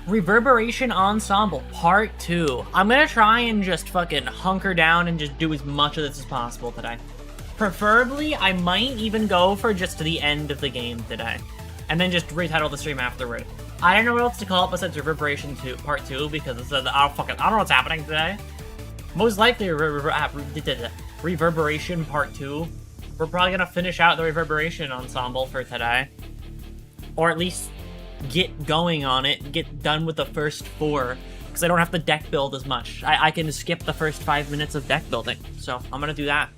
Reverberation Ensemble, Part 2. I'm gonna try and just fucking hunker down and just do as much of this as possible today. Preferably, I might even go for just the end of the game today. And then just retitle the stream afterward. I don't know what else to call it besides Reverberation 2, Part 2, because it's I don't know what's happening today. Most likely, Reverberation Part 2. We're probably gonna finish out the Reverberation Ensemble for today. Or at least get going on it, get done with the first 4, because I don't have to deck build as much. I can skip the first 5 minutes of deck building, so I'm gonna do that.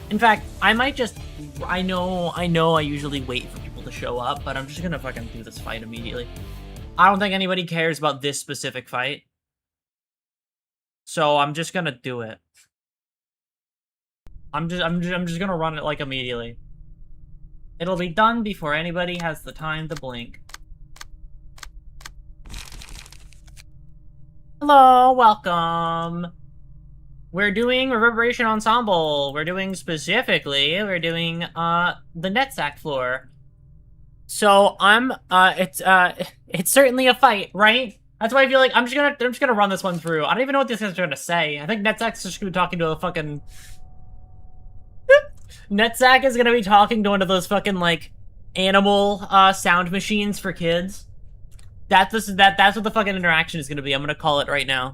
In fact, I might just, I know I usually wait for people to show up, but I'm just gonna fucking do this fight immediately. I don't think anybody cares about this specific fight, so I'm just gonna do it. I'm just gonna run it like immediately. It'll be done before anybody has the time to blink. Hello, welcome. We're doing Reverberation Ensemble. We're doing the Netsack floor. So it's certainly a fight, right? That's why I feel like I'm just gonna run this one through. I don't even know what this guy's trying to say. I think Netsack's just gonna be talking to a fucking Netsack is gonna be talking to one of those fucking, like, animal, sound machines for kids. That's what the fucking interaction is gonna be. I'm gonna call it right now.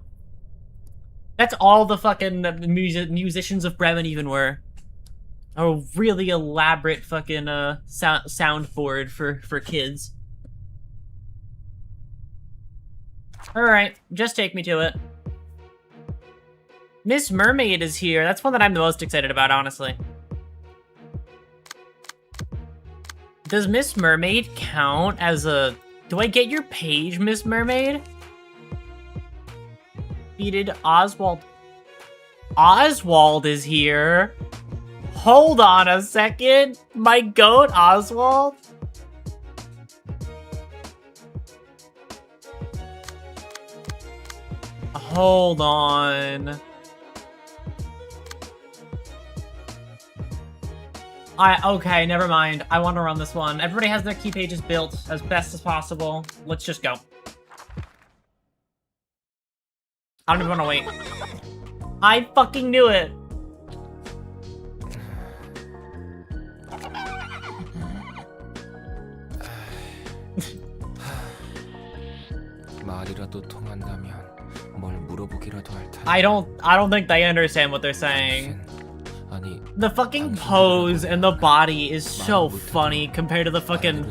That's all the fucking musicians of Bremen even were. A really elaborate fucking, soundboard for kids. Alright, just take me to it. Miss Mermaid is here. That's one that I'm the most excited about, honestly. Does Miss Mermaid count as a... Do I get your page, Miss Mermaid? Defeated Oswald. Oswald is here? Hold on a second. My goat, Oswald? Hold on. Okay, never mind. I want to run this one. Everybody has their key pages built as best as possible. Let's just go. I don't even want to wait. I fucking knew it. I don't think they understand what they're saying. The fucking pose and the body is so funny compared to the fucking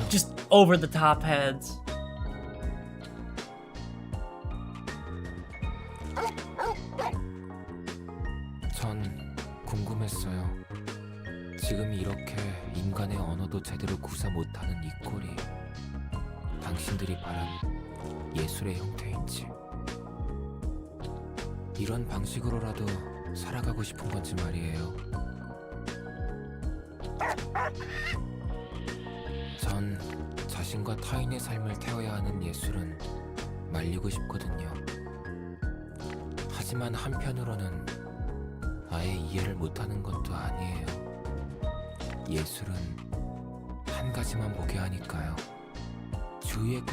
just over-the-top heads. 전 궁금했어요. 지금 이렇게 인간의 언어도 제대로 구사 못하는 이 꼴이 당신들이 바란 예술의 형태인지, 이런 방식으로라도 살아가고 싶은 건지 말이에요. 전 자신과 타인의 삶을 태워야 하는 예술은 말리고 싶거든요. 하지만 한편으로는 아예 이해를 못하는 것도 아니에요. 예술은 한 가지만 보게 하니까요.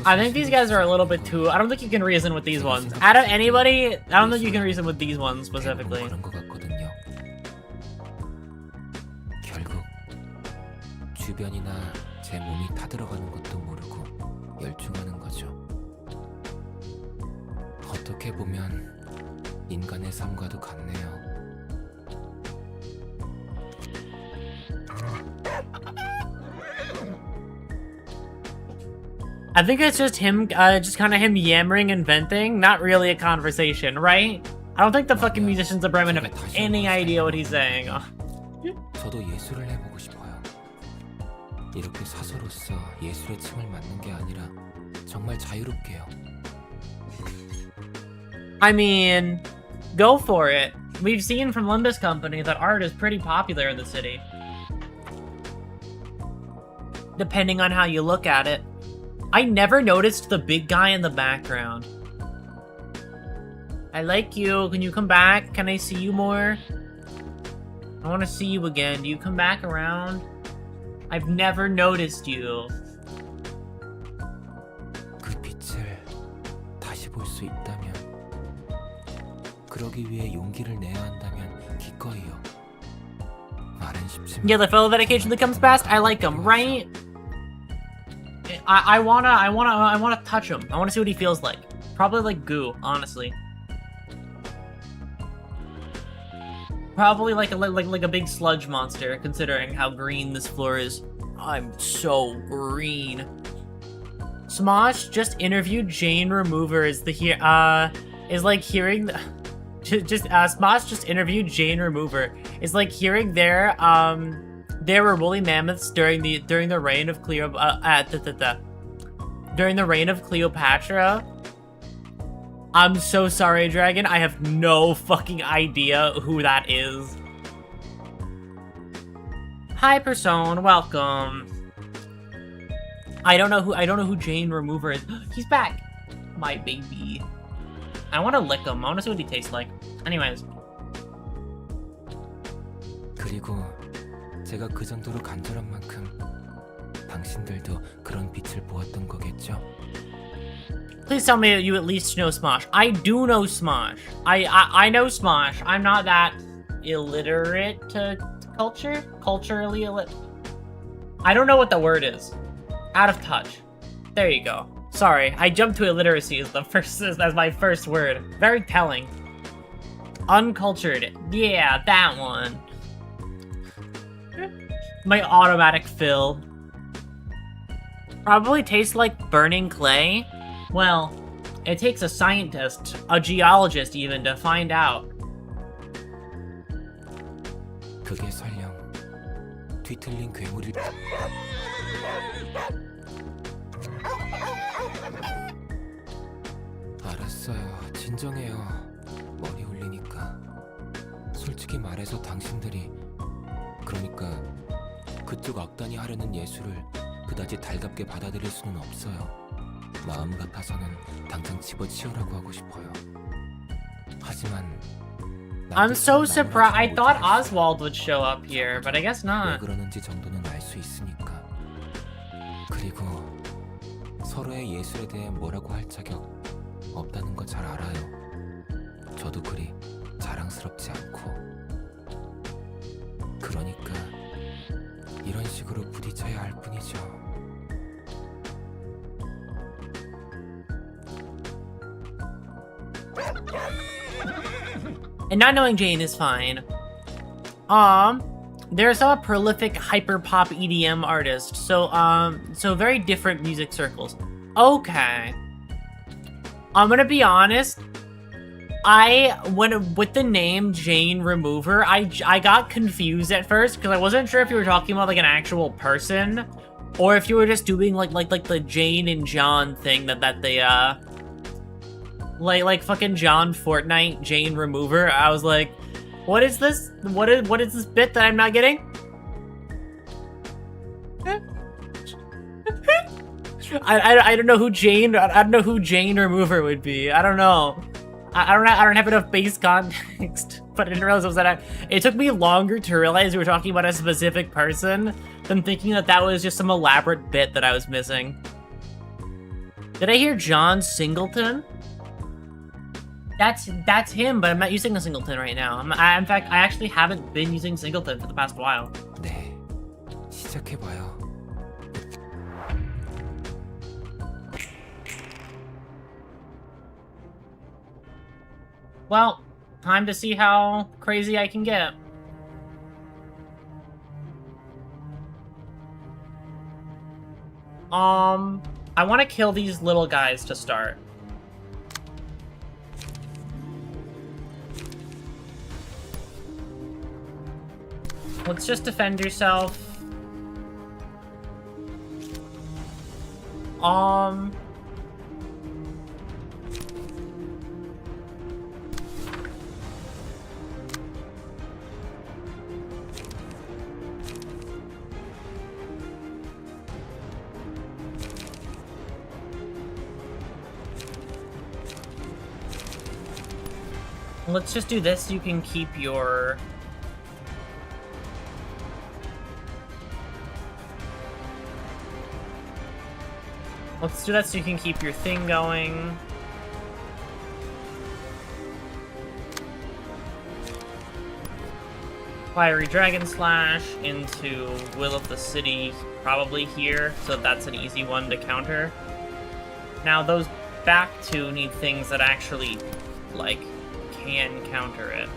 I think these guys are a little bit too... I don't think you can reason with these ones. Out of anybody, I don't think you can reason with these ones specifically. 결국 주변이나 제 몸이 타들어가는 것도 모르고 열중하는 거죠. 어떻게 보면 인간의 삶과도 같네요. I think it's just him, just kind of him yammering and venting, not really a conversation, right? I don't think the fucking musicians of Bremen have any idea what he's saying. 저도 예술을 해보고 싶어요. 이렇게 사서로서 예술의 층을 맡는 게 아니라 정말 자유롭게요. I mean, go for it. We've seen from Limbus Company that art is pretty popular in the city. Depending on how you look at it. I never noticed the big guy in the background. I like you. Can you come back? Can I see you more? I want to see you again. Do you come back around? I've never noticed you. 수 있다면, 그러기 위해 용기를 내야 한다면 기꺼이요. 말은 쉽지만. Yeah, the fellow that occasionally comes past, I like him, right? I wanna touch him. I wanna see what he feels like. Probably like goo, honestly. Probably like a big sludge monster, considering how green this floor is. I'm so green. Smosh just interviewed Jane Remover is like hearing Smosh just interviewed Jane Remover. Is like hearing there were woolly mammoths during the reign of during the reign of Cleopatra. I'm so sorry, Dragon. I have no fucking idea who that is. Hi, Persone. Welcome. I don't know who Jane Remover is. He's back. My baby. I want to lick him. I want to see what he tastes like. Anyways. 그리고 제가 그 정도로 간절한 만큼 당신들도 그런 빛을 보았던 거겠죠? Please tell me you at least know Smosh. I do know Smosh. I know Smosh. I'm not that illiterate to culture. Culturally illiterate. I don't know what the word is. Out of touch. There you go. Sorry, I jumped to illiteracy as my first word. Very telling. Uncultured. Yeah, that one. My automatic fill. Probably tastes like burning clay. Well, it takes a scientist, a geologist even, to find out. 그게 설령 뒤틀린 괴물일. 알았어요. 진정해요. 머리 울리니까. 솔직히 말해서 당신들이, 그러니까 그쪽 악단이 하려는 예술을 그다지 달갑게 받아들일 수는 없어요. 마음 같아서는 당장 집어치우라고 하고 싶어요. 하지만 I'm so surprised. I thought Oswald would show up here, but I guess 왜 not. 그러는지 정도는 알 수 있으니까. 그리고 서로의 예술에 대해 뭐라고 할 자격 없다는 거 잘 알아요. 저도 그리 자랑스럽지 않고. 그러니까 이런 식으로 부딪혀야 할 뿐이죠. And not knowing Jane is fine. There's a prolific hyperpop EDM artist, so very different music circles. Okay. I'm gonna be honest. With the name Jane Remover, I got confused at first because I wasn't sure if you were talking about like an actual person or if you were just doing like the Jane and John thing that they like fucking John Fortnite Jane Remover. I was like, what is this? What is this bit that I'm not getting? I don't know who Jane. I don't know who Jane Remover would be. I don't know. I don't have enough base context. But I didn't realize it was that. It took me longer to realize we were talking about a specific person than thinking that was just some elaborate bit that I was missing. Did I hear John Singleton? That's him, but I'm not using a Singleton right now. In fact, I actually haven't been using Singleton for the past while. 네, 시작해봐요. Well, time to see how crazy I can get. I want to kill these little guys to start. Let's just defend yourself. Let's just do this so you can keep your... Let's do that so you can keep your thing going. Fiery Dragon Slash into Will of the City, probably here, so that's an easy one to counter. Now, those back two need things that actually, like, can counter it.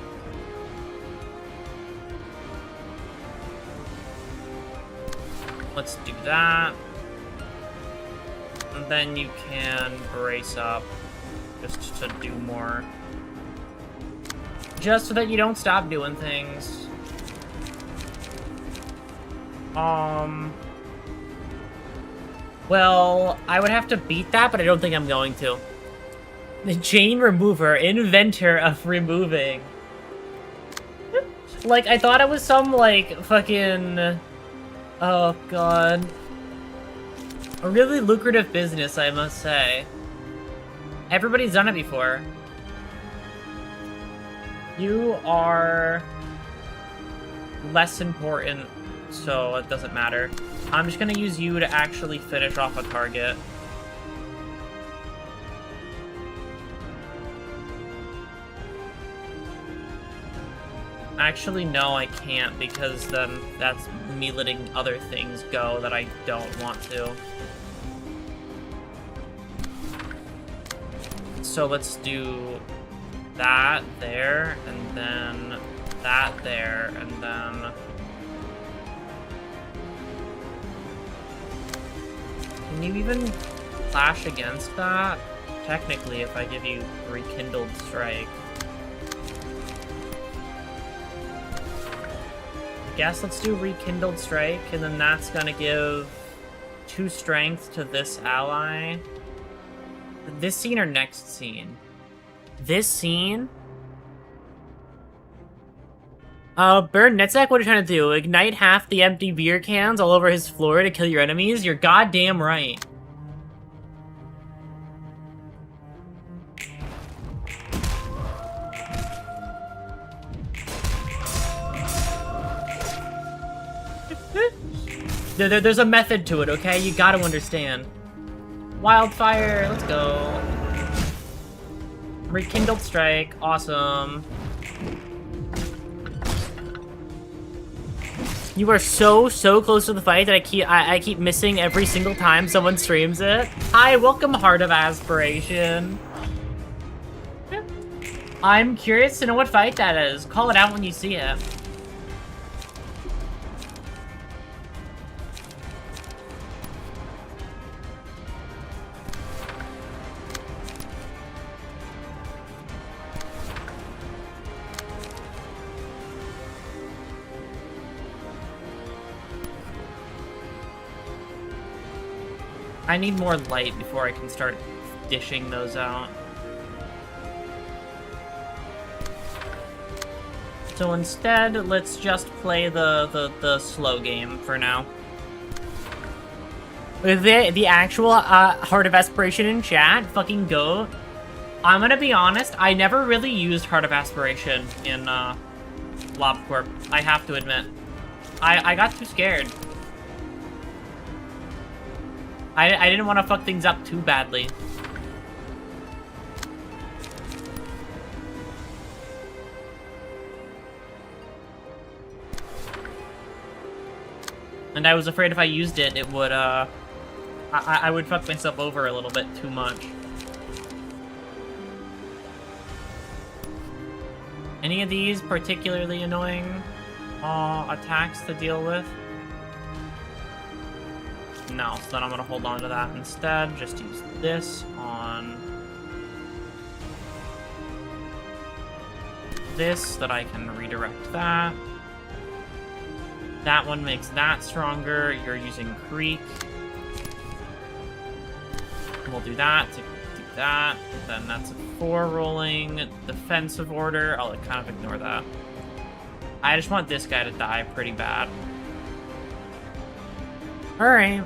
Let's do that. And then you can brace up just to do more. Just so that you don't stop doing things. Well, I would have to beat that, but I don't think I'm going to. The Chain Remover, inventor of removing. Like, I thought it was some, like, fucking... Oh, God. A really lucrative business, I must say. Everybody's done it before. You are less important, so it doesn't matter. I'm just gonna use you to actually finish off a target. Actually, no, I can't, because then that's me letting other things go that I don't want to. So let's do that there, and then that there, and then... Can you even clash against that? Technically, if I give you Rekindled Strike. I guess let's do Rekindled Strike, and then that's gonna give 2 strength to this ally. This scene or next scene? This scene? Burn Netzak, what are you trying to do? Ignite half the empty beer cans all over his floor to kill your enemies? You're goddamn right. There's a method to it, okay? You gotta understand. Wildfire, let's go. Rekindled Strike, awesome. You are so close to the fight that I keep missing every single time someone streams it. Hi, welcome Heart of Aspiration. I'm curious to know what fight that is. Call it out when you see it. I need more light before I can start dishing those out. So instead, let's just play the slow game for now. With the actual Heart of Aspiration in chat, fucking goat. I'm gonna be honest, I never really used Heart of Aspiration in LobCorp, I have to admit. I got too scared. I didn't want to fuck things up too badly. And I was afraid if I used it, it would, I would fuck myself over a little bit too much. Any of these particularly annoying attacks to deal with? No, so then I'm gonna hold on to that instead. Just use this on this so that I can redirect that. That one makes that stronger. You're using Creek. We'll do that to do that. Then that's a 4 rolling defensive order. I'll kind of ignore that. I just want this guy to die pretty bad. Alright.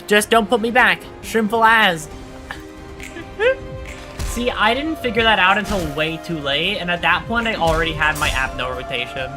Just don't put me back. Shrimpful as. See, I didn't figure that out until way too late, and at that point I already had my Abno rotation.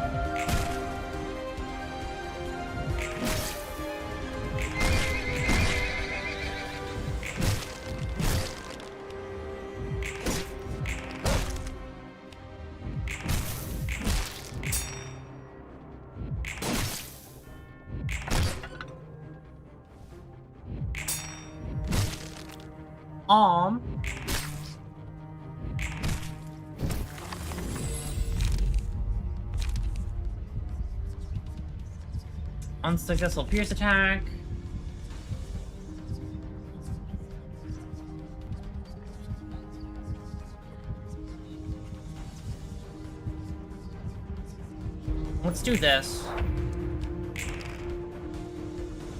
Unsuccessful pierce attack. Let's do this.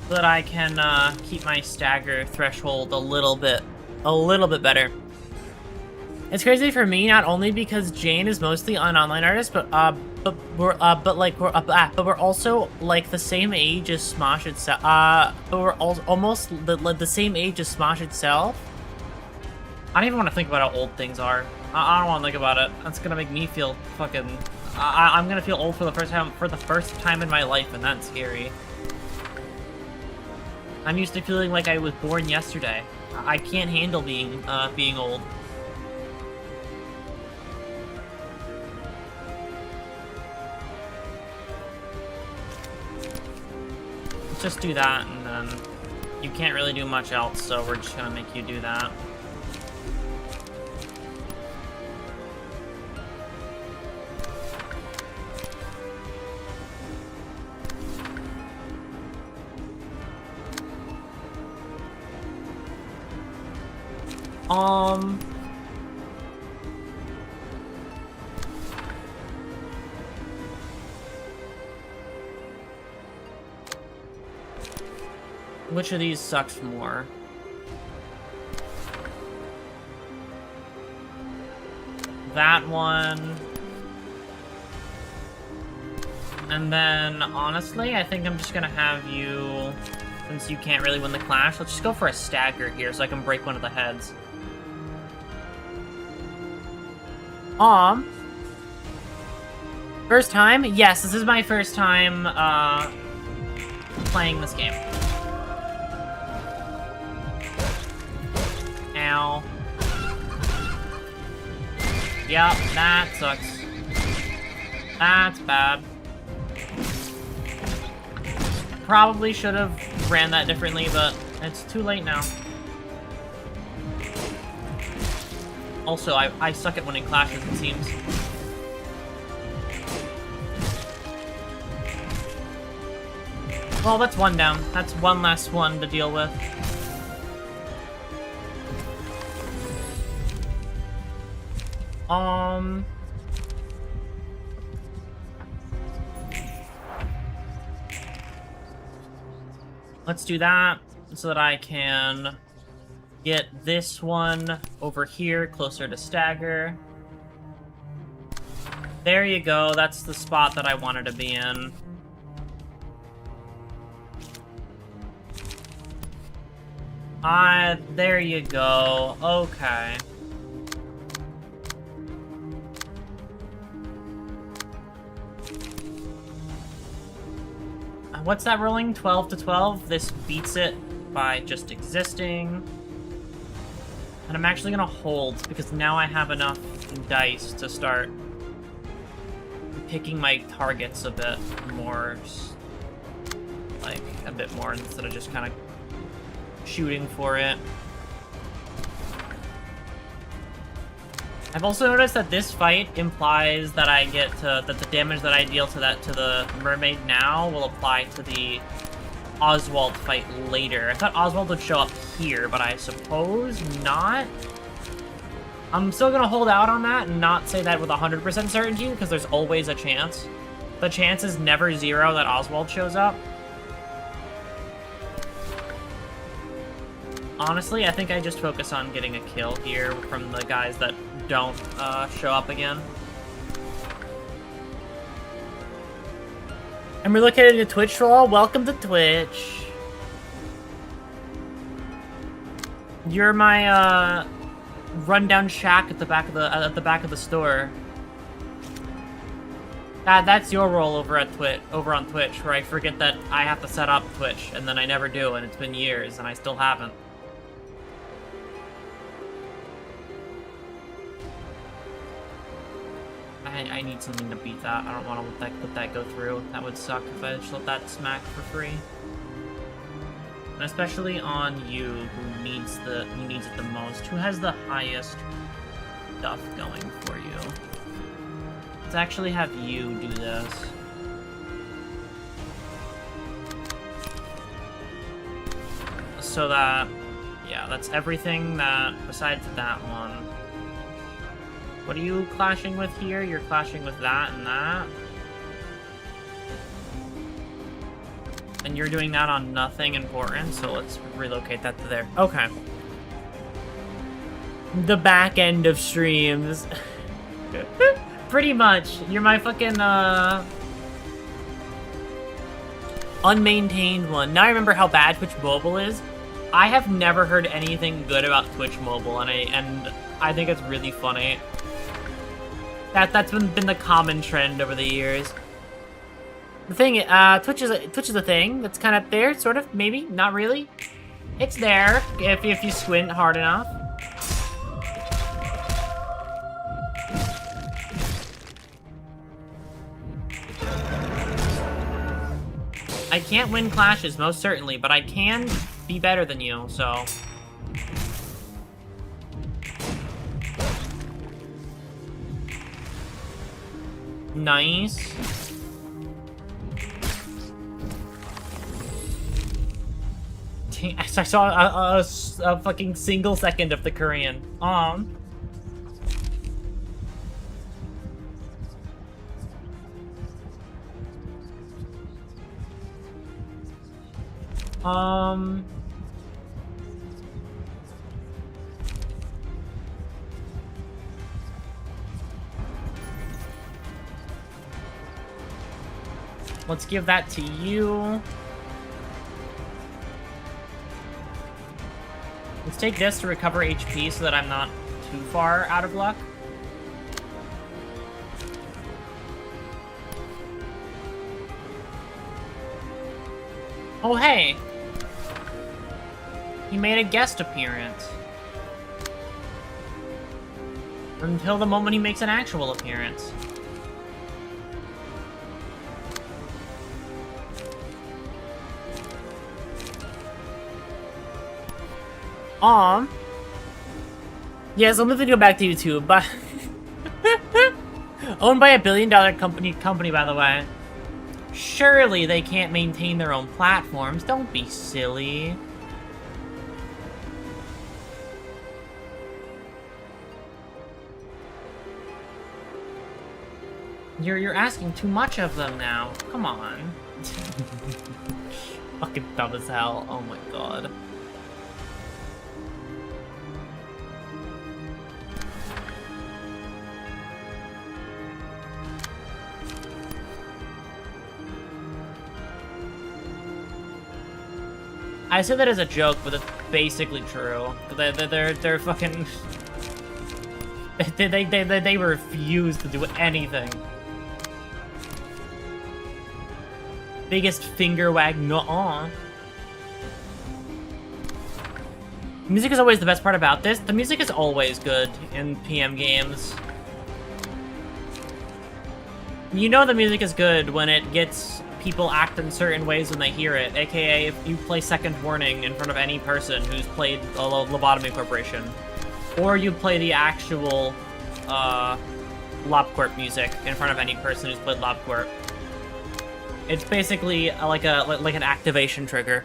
So that I can keep my stagger threshold a little bit better. It's crazy for me, not only because Jane is mostly an online artist, but we're also like the same age as Smosh itself. But we're almost the same age as Smosh itself. I don't even want to think about how old things are. I don't want to think about it. That's gonna make me feel fucking. I'm gonna feel old for the first time in my life, and that's scary. I'm used to feeling like I was born yesterday. I can't handle being old. Let's just do that, and then you can't really do much else, so we're just gonna make you do that. Which of these sucks more? That one. And then, honestly, I think I'm just gonna have you, since you can't really win the clash, let's just go for a stagger here so I can break one of the heads. First time? Yes, this is my first time, playing this game. Ow. Yep, that sucks. That's bad. Probably should have ran that differently, but it's too late now. Also, I suck at winning clashes, it seems. Well, that's one down. That's one less one to deal with. Let's do that so that I can get this one over here closer to stagger. There you go. That's the spot that I wanted to be in. There you go. Okay. What's that rolling? 12 to 12? This beats it by just existing. And I'm actually gonna hold, because now I have enough dice to start picking my targets a bit more. Like, a bit more, instead of just kind of shooting for it. I've also noticed that this fight implies that I get to, that the damage that I deal to the mermaid now will apply to the Oswald fight later. I thought Oswald would show up here, but I suppose not. I'm still gonna hold out on that and not say that with 100% certainty, because there's always a chance. The chance is never 0 that Oswald shows up. Honestly, I think I just focus on getting a kill here from the guys that don't show up again. And we're looking at Twitch troll. Welcome to Twitch. You're my rundown shack at the back of the store. That's your role over on Twitch, where I forget that I have to set up Twitch, and then I never do, and it's been years, and I still haven't. I need something to beat that. I don't want to let that go through. That would suck if I just let that smack for free. And especially on you, who needs it the most. Who has the highest stuff going for you? Let's actually have you do this. So that, yeah, that's everything that, besides that one. What are you clashing with here? You're clashing with that and that. And you're doing that on nothing important, so let's relocate that to there. Okay. The back end of streams. Pretty much. You're my fucking, unmaintained one. Now I remember how bad Twitch Mobile is. I have never heard anything good about Twitch Mobile, and I think it's really funny. That's been the common trend over the years. The thing, Twitch is a thing that's kind of there, sort of, maybe, not really. It's there if you squint hard enough. I can't win clashes, most certainly, but I can be better than you, so. Nice. I saw a fucking single second of the Korean. Let's give that to you. Let's take this to recover HP so that I'm not too far out of luck. Oh, hey! He made a guest appearance. Until the moment he makes an actual appearance. Yeah, so I'm gonna go back to YouTube, but owned by $1 billion company, by the way. Surely they can't maintain their own platforms. Don't be silly. You're asking too much of them now. Come on. Fucking dumb as hell. Oh my god. I say that as a joke, but it's basically true. They're fucking... They refuse to do anything. Biggest finger wag, nuh-uh. Music is always the best part about this. The music is always good in PM games. You know the music is good when it gets people act in certain ways when they hear it, aka if you play Second Warning in front of any person who's played a Lobotomy Corporation. Or you play the actual LobCorp music in front of any person who's played LobCorp. It's basically like an activation trigger.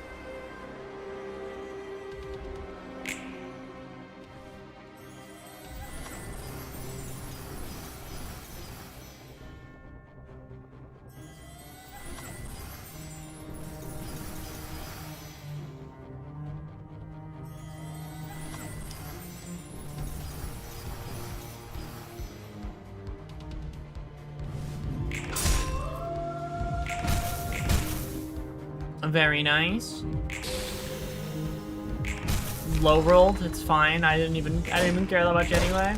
Very nice. Low rolled, it's fine. I didn't even care that much anyway.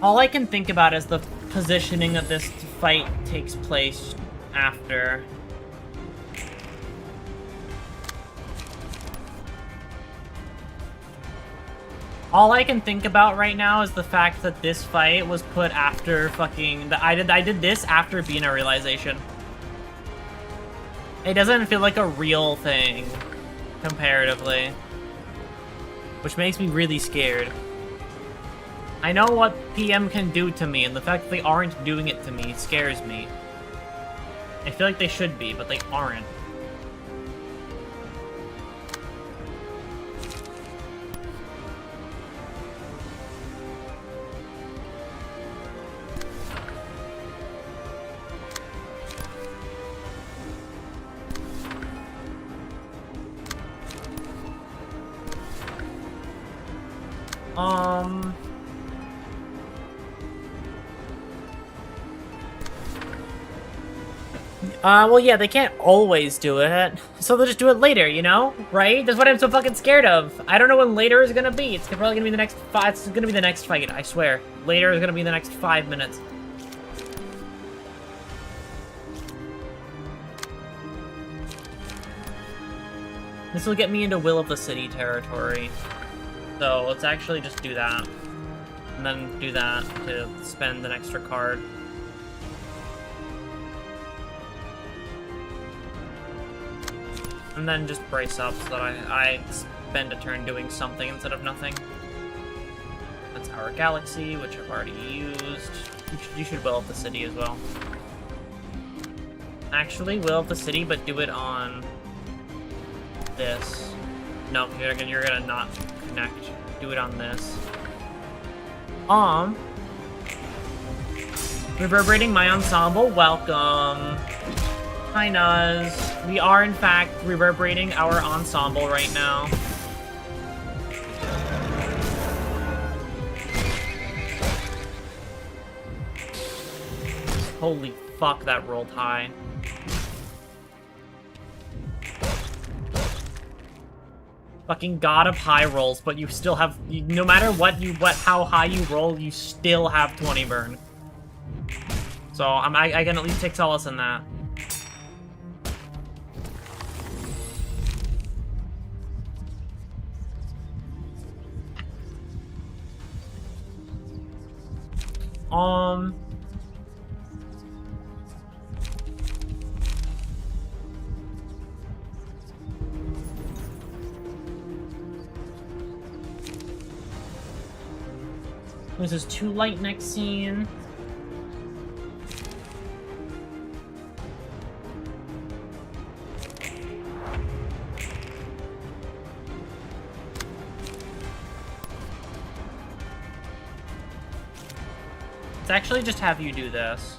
All I can think about is the positioning that this fight takes place after. All I can think about right now is the fact that this fight was put after fucking... I did this after being a realization. It doesn't feel like a real thing, comparatively. Which makes me really scared. I know what PM can do to me, and the fact that they aren't doing it to me scares me. I feel like they should be, but they aren't. Well, yeah, they can't always do it, so they'll just do it later, you know? Right? That's what I'm so fucking scared of. I don't know when later is gonna be. It's probably gonna be the next it's gonna be the next fight, I swear. Later is gonna be the next 5 minutes. This will get me into Will of the City territory. So, let's actually just do that. And then do that to spend an extra card. And then just brace up so that I spend a turn doing something instead of nothing. That's our Galaxy, which I've already used. You should Will of the City as well. Actually, Will of the City, but do it on this. No, you're gonna not connect. Do it on this. Reverberating my ensemble, welcome. Hi, Nuz. We are, in fact, reverberating our ensemble right now. Holy fuck, that rolled high. Fucking god of high rolls, but you still have... no matter how high you roll, you still have 20 burn. So, I can at least take solace in that. This is too light next scene. Let's actually just have you do this.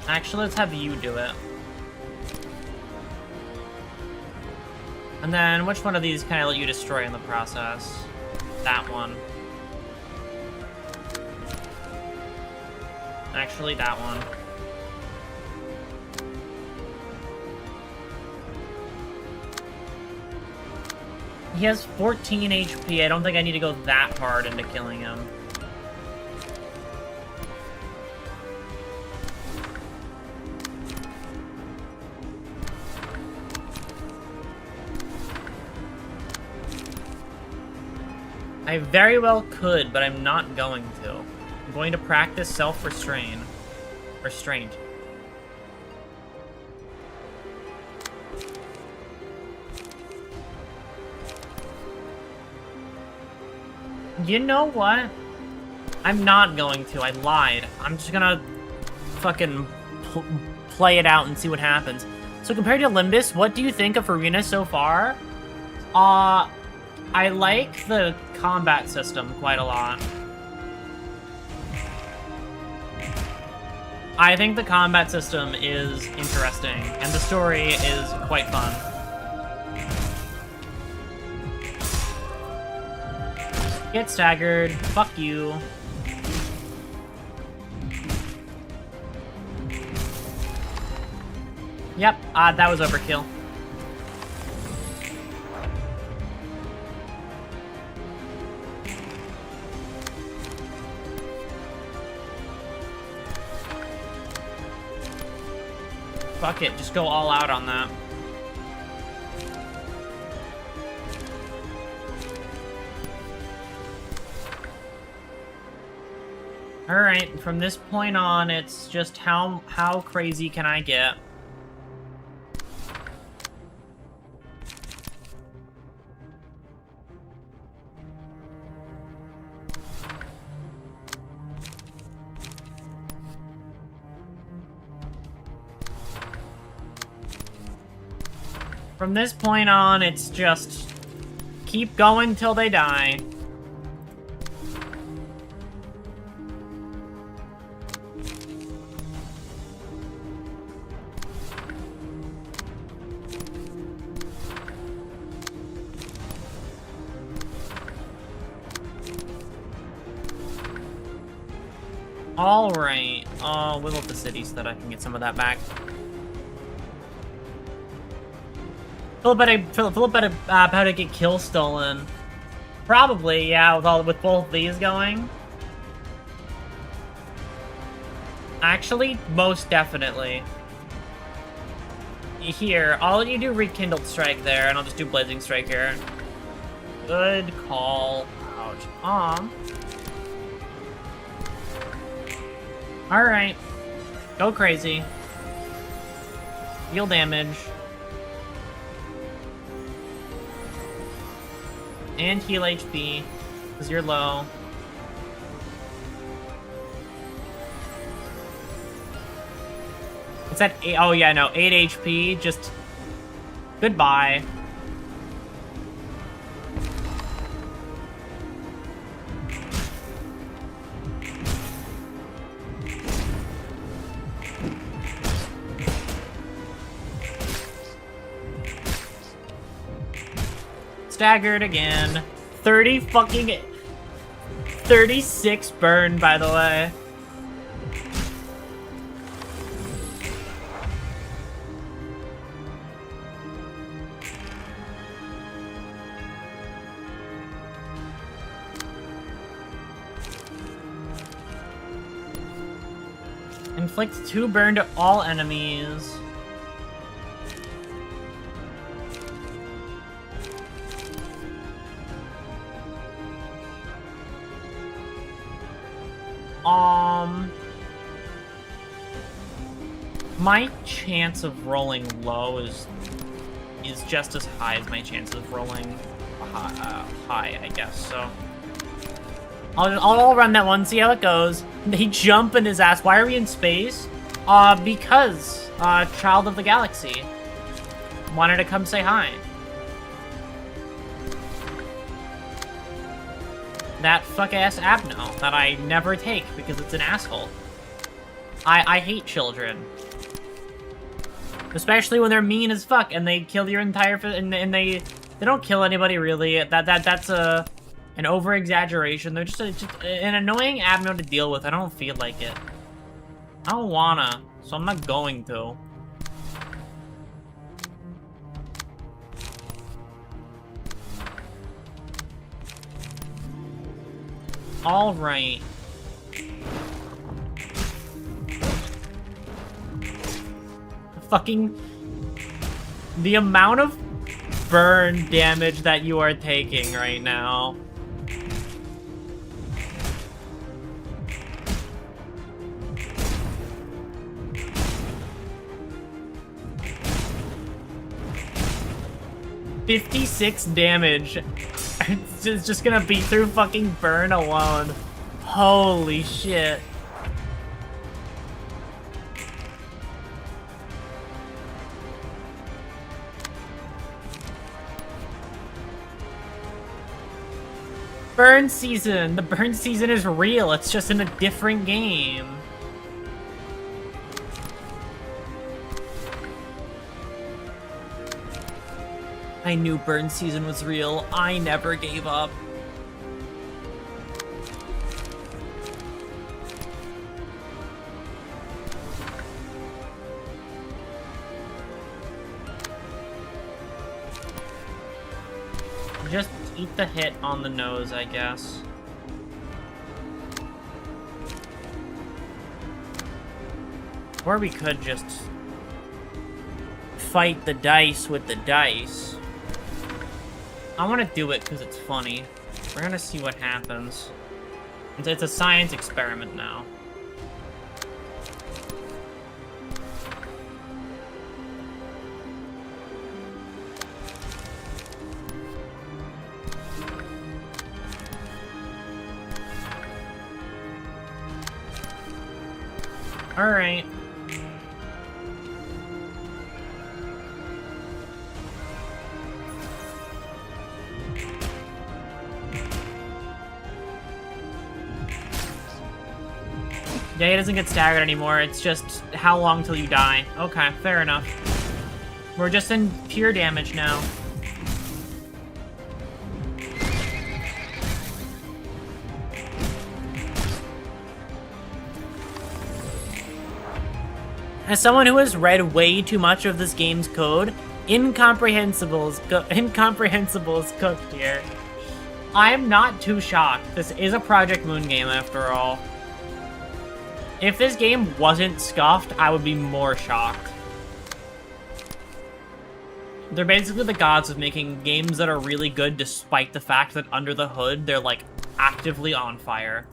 Actually, let's have you do it. And then, which one of these can I let you destroy in the process? That one. Actually, that one. He has 14 HP. I don't think I need to go that hard into killing him. I very well could, but I'm not going to. I'm going to practice self-restraint. Restraint. You know what? I'm not going to. I lied. I'm just gonna fucking play it out and see what happens. So compared to Limbus, what do you think of Arena so far? I like the combat system quite a lot. I think the combat system is interesting, and the story is quite fun. Get staggered. Fuck you. Yep, that was overkill. Fuck it, just go all out on that. Alright, from this point on, it's just how crazy can I get? From this point on, it's just keep going till they die. Alright, whittle up the city so that I can get some of that back. Feel better about to get kill stolen. Probably, yeah, with both these going. Actually, most definitely. Here, I'll you do Rekindled Strike there, and I'll just do Blazing Strike here. Good call. Ouch. Alright. Go crazy. Deal damage. And heal HP, because you're low. It's at 8, oh yeah, no, 8 HP, just goodbye. Staggered again. 36 burn, by the way. Inflicts 2 burn to all enemies. My chance of rolling low is just as high as my chance of rolling high, I guess, so. I'll run that one, see how it goes. They jump in his ass. Why are we in space? Because, Child of the Galaxy wanted to come say hi. That fuck-ass Abno that I never take because it's an asshole. I hate children. Especially when they're mean as fuck and they kill your entire and they don't kill anybody really. That's an over-exaggeration. They're just an annoying Abno to deal with. I don't feel like it. I don't wanna, so I'm not going to. All right. Fucking the amount of burn damage that you are taking right now. $56 damage. It's just gonna beat through fucking burn alone. Holy shit. Burn season! The burn season is real, it's just in a different game. I knew burn season was real. I never gave up. Just eat the hit on the nose, I guess. Or we could just fight the dice with the dice. I want to do it because it's funny. We're gonna see what happens. It's a science experiment now. All right. Yeah, he doesn't get staggered anymore. It's just how long till you die. Okay, fair enough. We're just in pure damage now. As someone who has read way too much of this game's code, incomprehensible is cooked here. I'm not too shocked. This is a Project Moon game after all. If this game wasn't scuffed, I would be more shocked. They're basically the gods of making games that are really good despite the fact that under the hood, they're like actively on fire.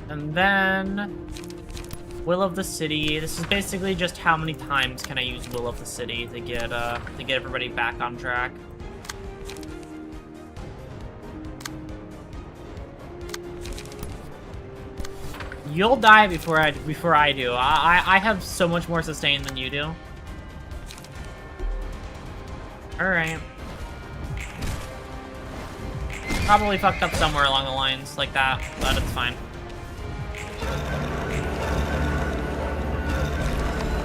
And then Will of the City. This is basically just how many times can I use Will of the City to get everybody back on track. You'll die before I do. I have so much more sustain than you do. Alright. Probably fucked up somewhere along the lines like that, but it's fine.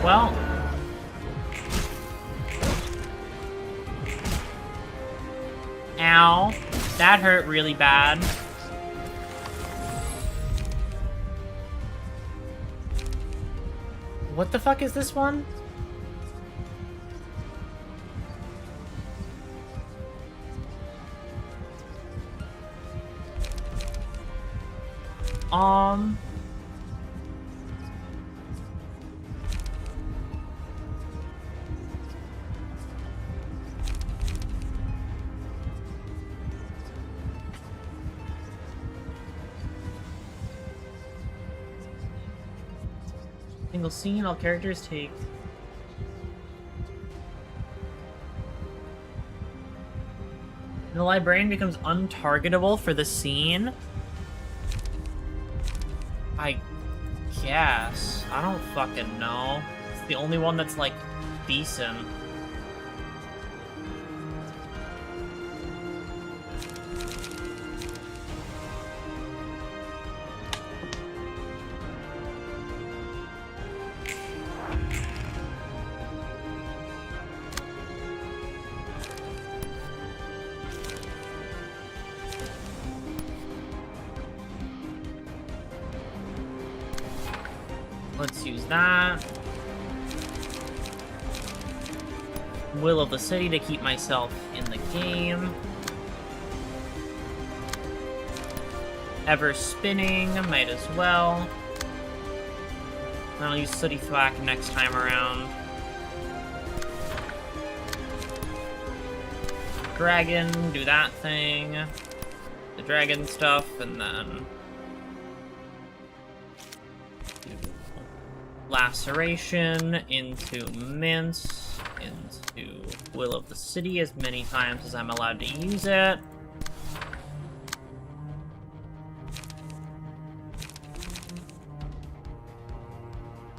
Well. Ow. That hurt really bad. What the fuck is this one? Single scene, all characters take. The librarian becomes untargetable for the scene? I guess. I don't fucking know. It's the only one that's, like, decent. Let's use that. Will of the City to keep myself in the game. Ever spinning, might as well. I'll use Sooty Thwack next time around. Dragon, do that thing. The dragon stuff, and then Laceration into Mince, into Will of the City as many times as I'm allowed to use it.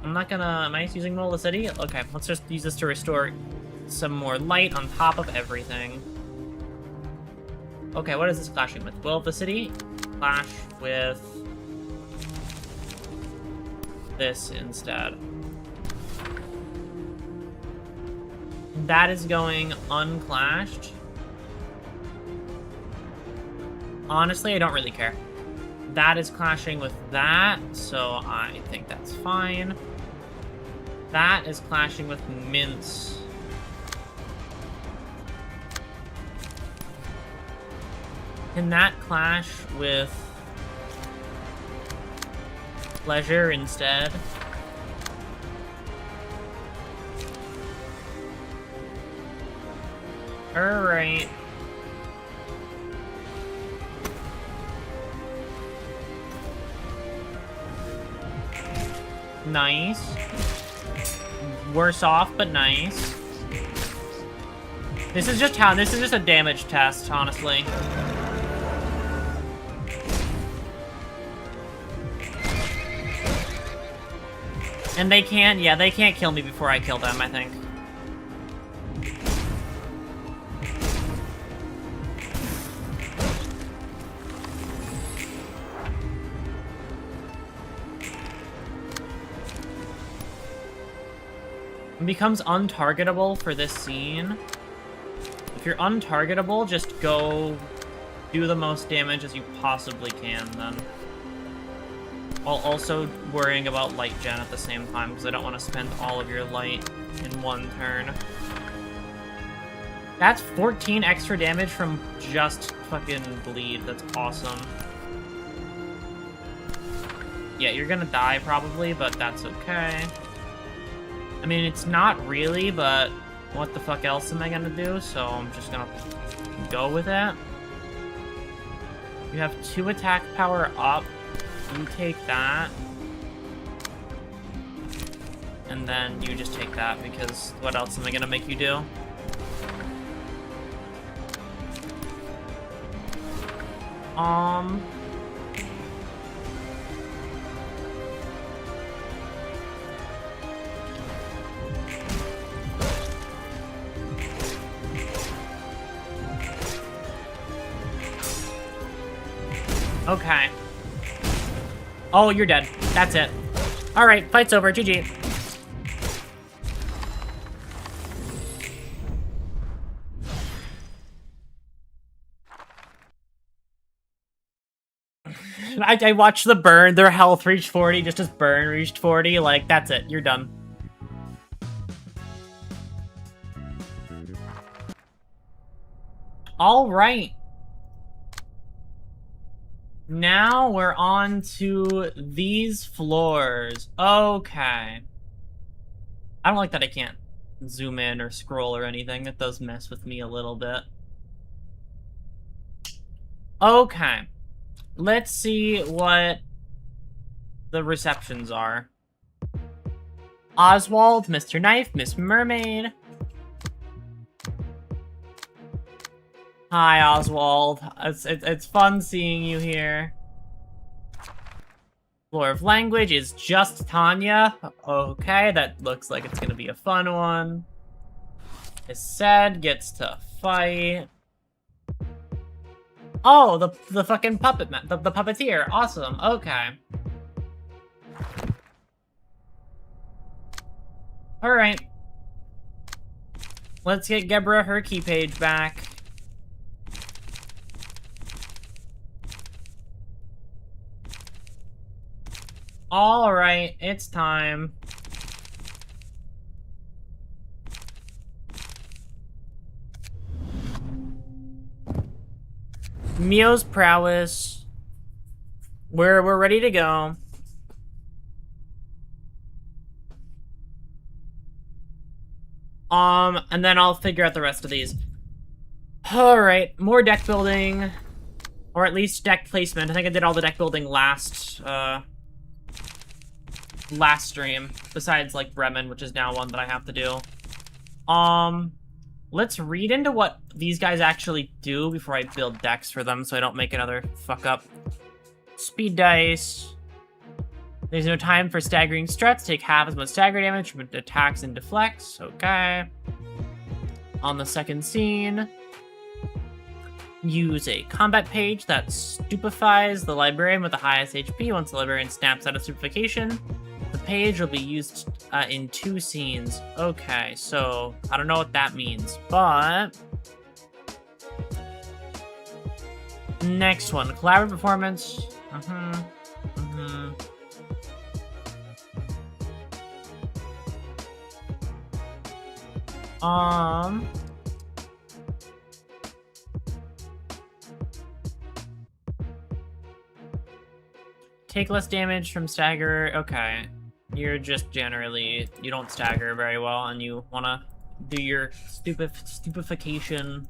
I'm not gonna... Am I just using Will of the City? Okay, let's just use this to restore some more light on top of everything. Okay, what is this clashing with? Will of the City? Clash with this instead. That is going unclashed. Honestly, I don't really care. That is clashing with that, so I think that's fine. That is clashing with mince. Can that clash with pleasure instead? Alright. Nice. Worse off, but nice. This is just a damage test, honestly. And they can't kill me before I kill them, I think. It becomes untargetable for this scene. If you're untargetable, just go do the most damage as you possibly can, then. While also worrying about light gen at the same time, because I don't want to spend all of your light in one turn. That's 14 extra damage from just fucking bleed. That's awesome. Yeah, you're gonna die probably, but that's okay. I mean, it's not really, but what the fuck else am I gonna do? So I'm just gonna go with it. You have 2 attack power up. You take that. And then you just take that, because what else am I gonna make you do? Okay. Oh, you're dead. That's it. Alright, fight's over. GG. I watched the burn. Their health reached 40 just as burn reached 40. Like, that's it. You're done. Alright. Now we're on to these floors. Okay. I don't like that I can't zoom in or scroll or anything. It does mess with me a little bit. Okay. Let's see what the receptions are. Oswald, Mr. Knife, Miss Mermaid. Hi, Oswald. It's fun seeing you here. Floor of Language is just Tanya. Okay, that looks like it's gonna be a fun one. Ised gets to fight. Oh, the fucking puppet man, the puppeteer. Awesome. Okay. All right. Let's get Gebra her key page back. All right, it's time. Mio's prowess. We're ready to go. And then I'll figure out the rest of these. All right, more deck building, or at least deck placement. I think I did all the deck building last stream, besides like Bremen, which is now one that I have to do. Let's read into what these guys actually do before I build decks for them, so I don't make another fuck up. Speed dice. There's no time for staggering struts. Take half as much stagger damage from attacks and deflects. Okay. On the second scene, use a combat page that stupefies the librarian with the highest HP once the librarian snaps out of stupefaction. The page will be used in 2 scenes. Okay, so I don't know what that means, but next one, collaborative performance. Take less damage from stagger. Okay. You're just generally, you don't stagger very well and you wanna do your stupefaction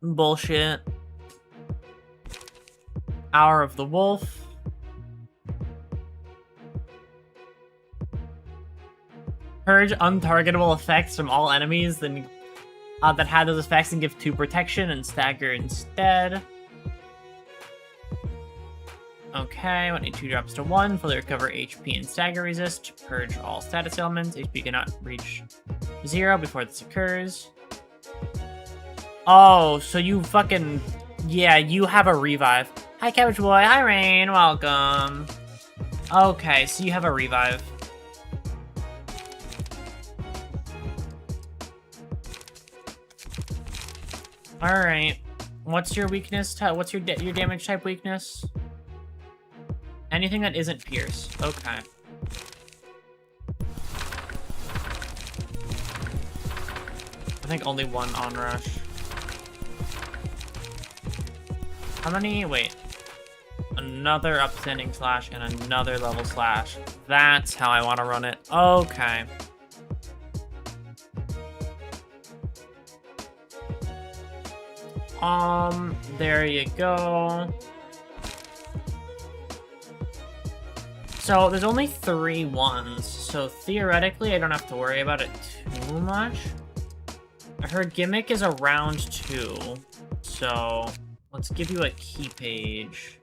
bullshit. Hour of the Wolf. Purge untargetable effects from all enemies then, that had those effects and give 2 protection and stagger instead. Okay, 1 2 drops to 1. Fully recover HP and stagger resist. Purge all status elements. HP cannot reach 0 before this occurs. Oh, so you fucking... Yeah, you have a revive. Hi, Cabbage Boy. Hi, Rain. Welcome. Okay, so you have a revive. Alright. What's your weakness? What's your damage type weakness? Anything that isn't Pierce. Okay. I think only 1 onrush. How many? Wait. Another upstanding slash and another level slash. That's how I want to run it. Okay. There you go. So there's only 3 ones, so theoretically I don't have to worry about it too much. Her gimmick is around 2, so let's give you a key page.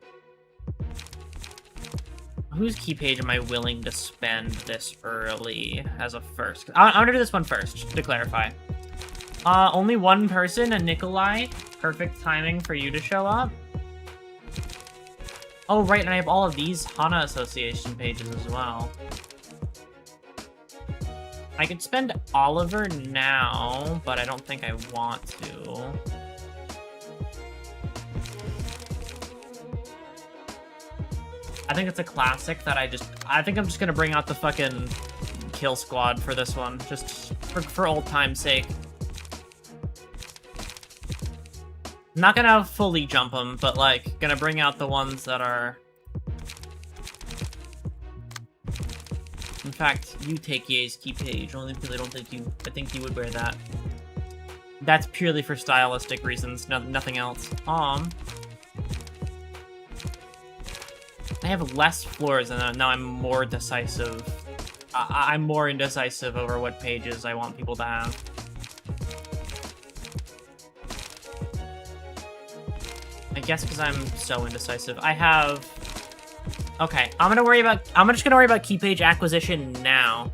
Whose key page am I willing to spend this early as a first? I'm gonna do this one first, to clarify. Only 1 person, a Nikolai. Perfect timing for you to show up. Oh, right, and I have all of these Hana Association pages as well. I could spend Oliver now, but I don't think I want to. I think it's a classic that I think I'm just gonna bring out the fucking kill squad for this one, just for old time's sake. I'm not gonna fully jump them, but like, gonna bring out the ones that are... In fact, you take Ye's key page, only because I think you would wear that. That's purely for stylistic reasons, nothing else. I have less floors, and now I'm more decisive. I'm more indecisive over what pages I want people to have. I guess because I'm so indecisive. I have... Okay, I'm just gonna worry about key page acquisition now.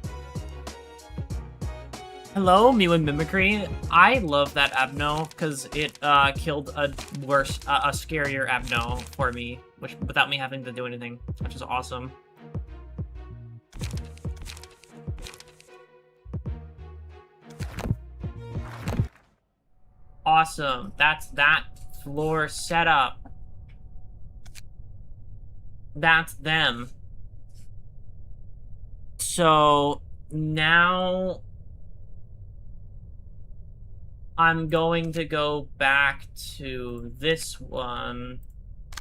Hello, Mew and Mimicry. I love that Abno, because it killed a scarier Abno for me, without me having to do anything, which is awesome. Awesome. That's that floor setup. That's them. So now I'm going to go back to this one,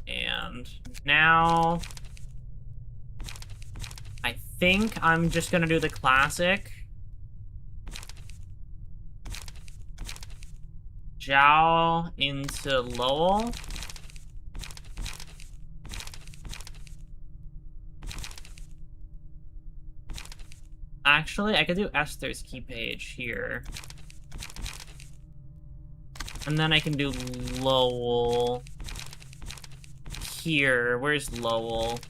and now I think I'm just gonna do the classic. Zhao into Lowell. Actually, I could do Esther's key page here. And then I can do Lowell here. Where's Lowell?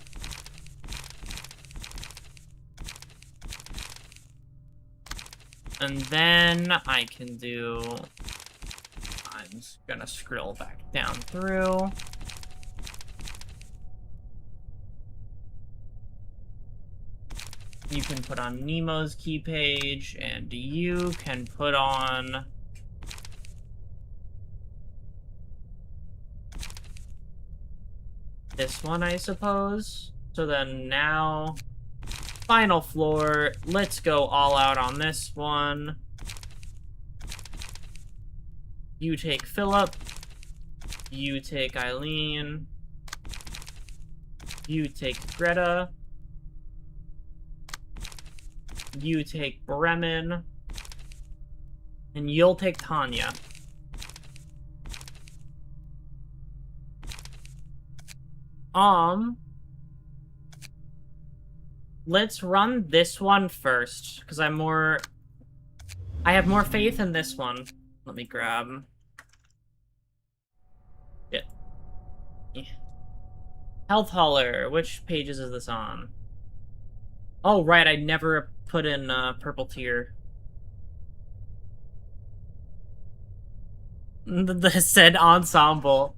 And then I can do... I'm just gonna scroll back down through. You can put on Nemo's key page, and you can put on... this one, I suppose. So then now... final floor. Let's go all out on this one. You take Philip. You take Eileen. You take Greta. You take Bremen. And you'll take Tanya. Let's run this one first, because I have more faith in this one. Let me grab... it. Yeah. Health Hauler. Which pages is this on? Oh, right, I never put in purple tier. The said ensemble.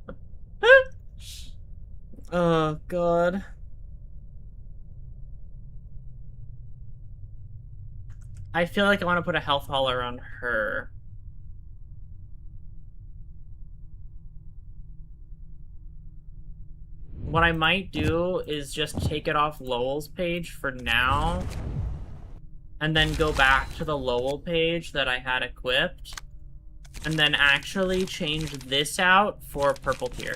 Oh, God. I feel like I want to put a health hauler on her. What I might do is just take it off Lowell's page for now, and then go back to the Lowell page that I had equipped, and then actually change this out for purple tier.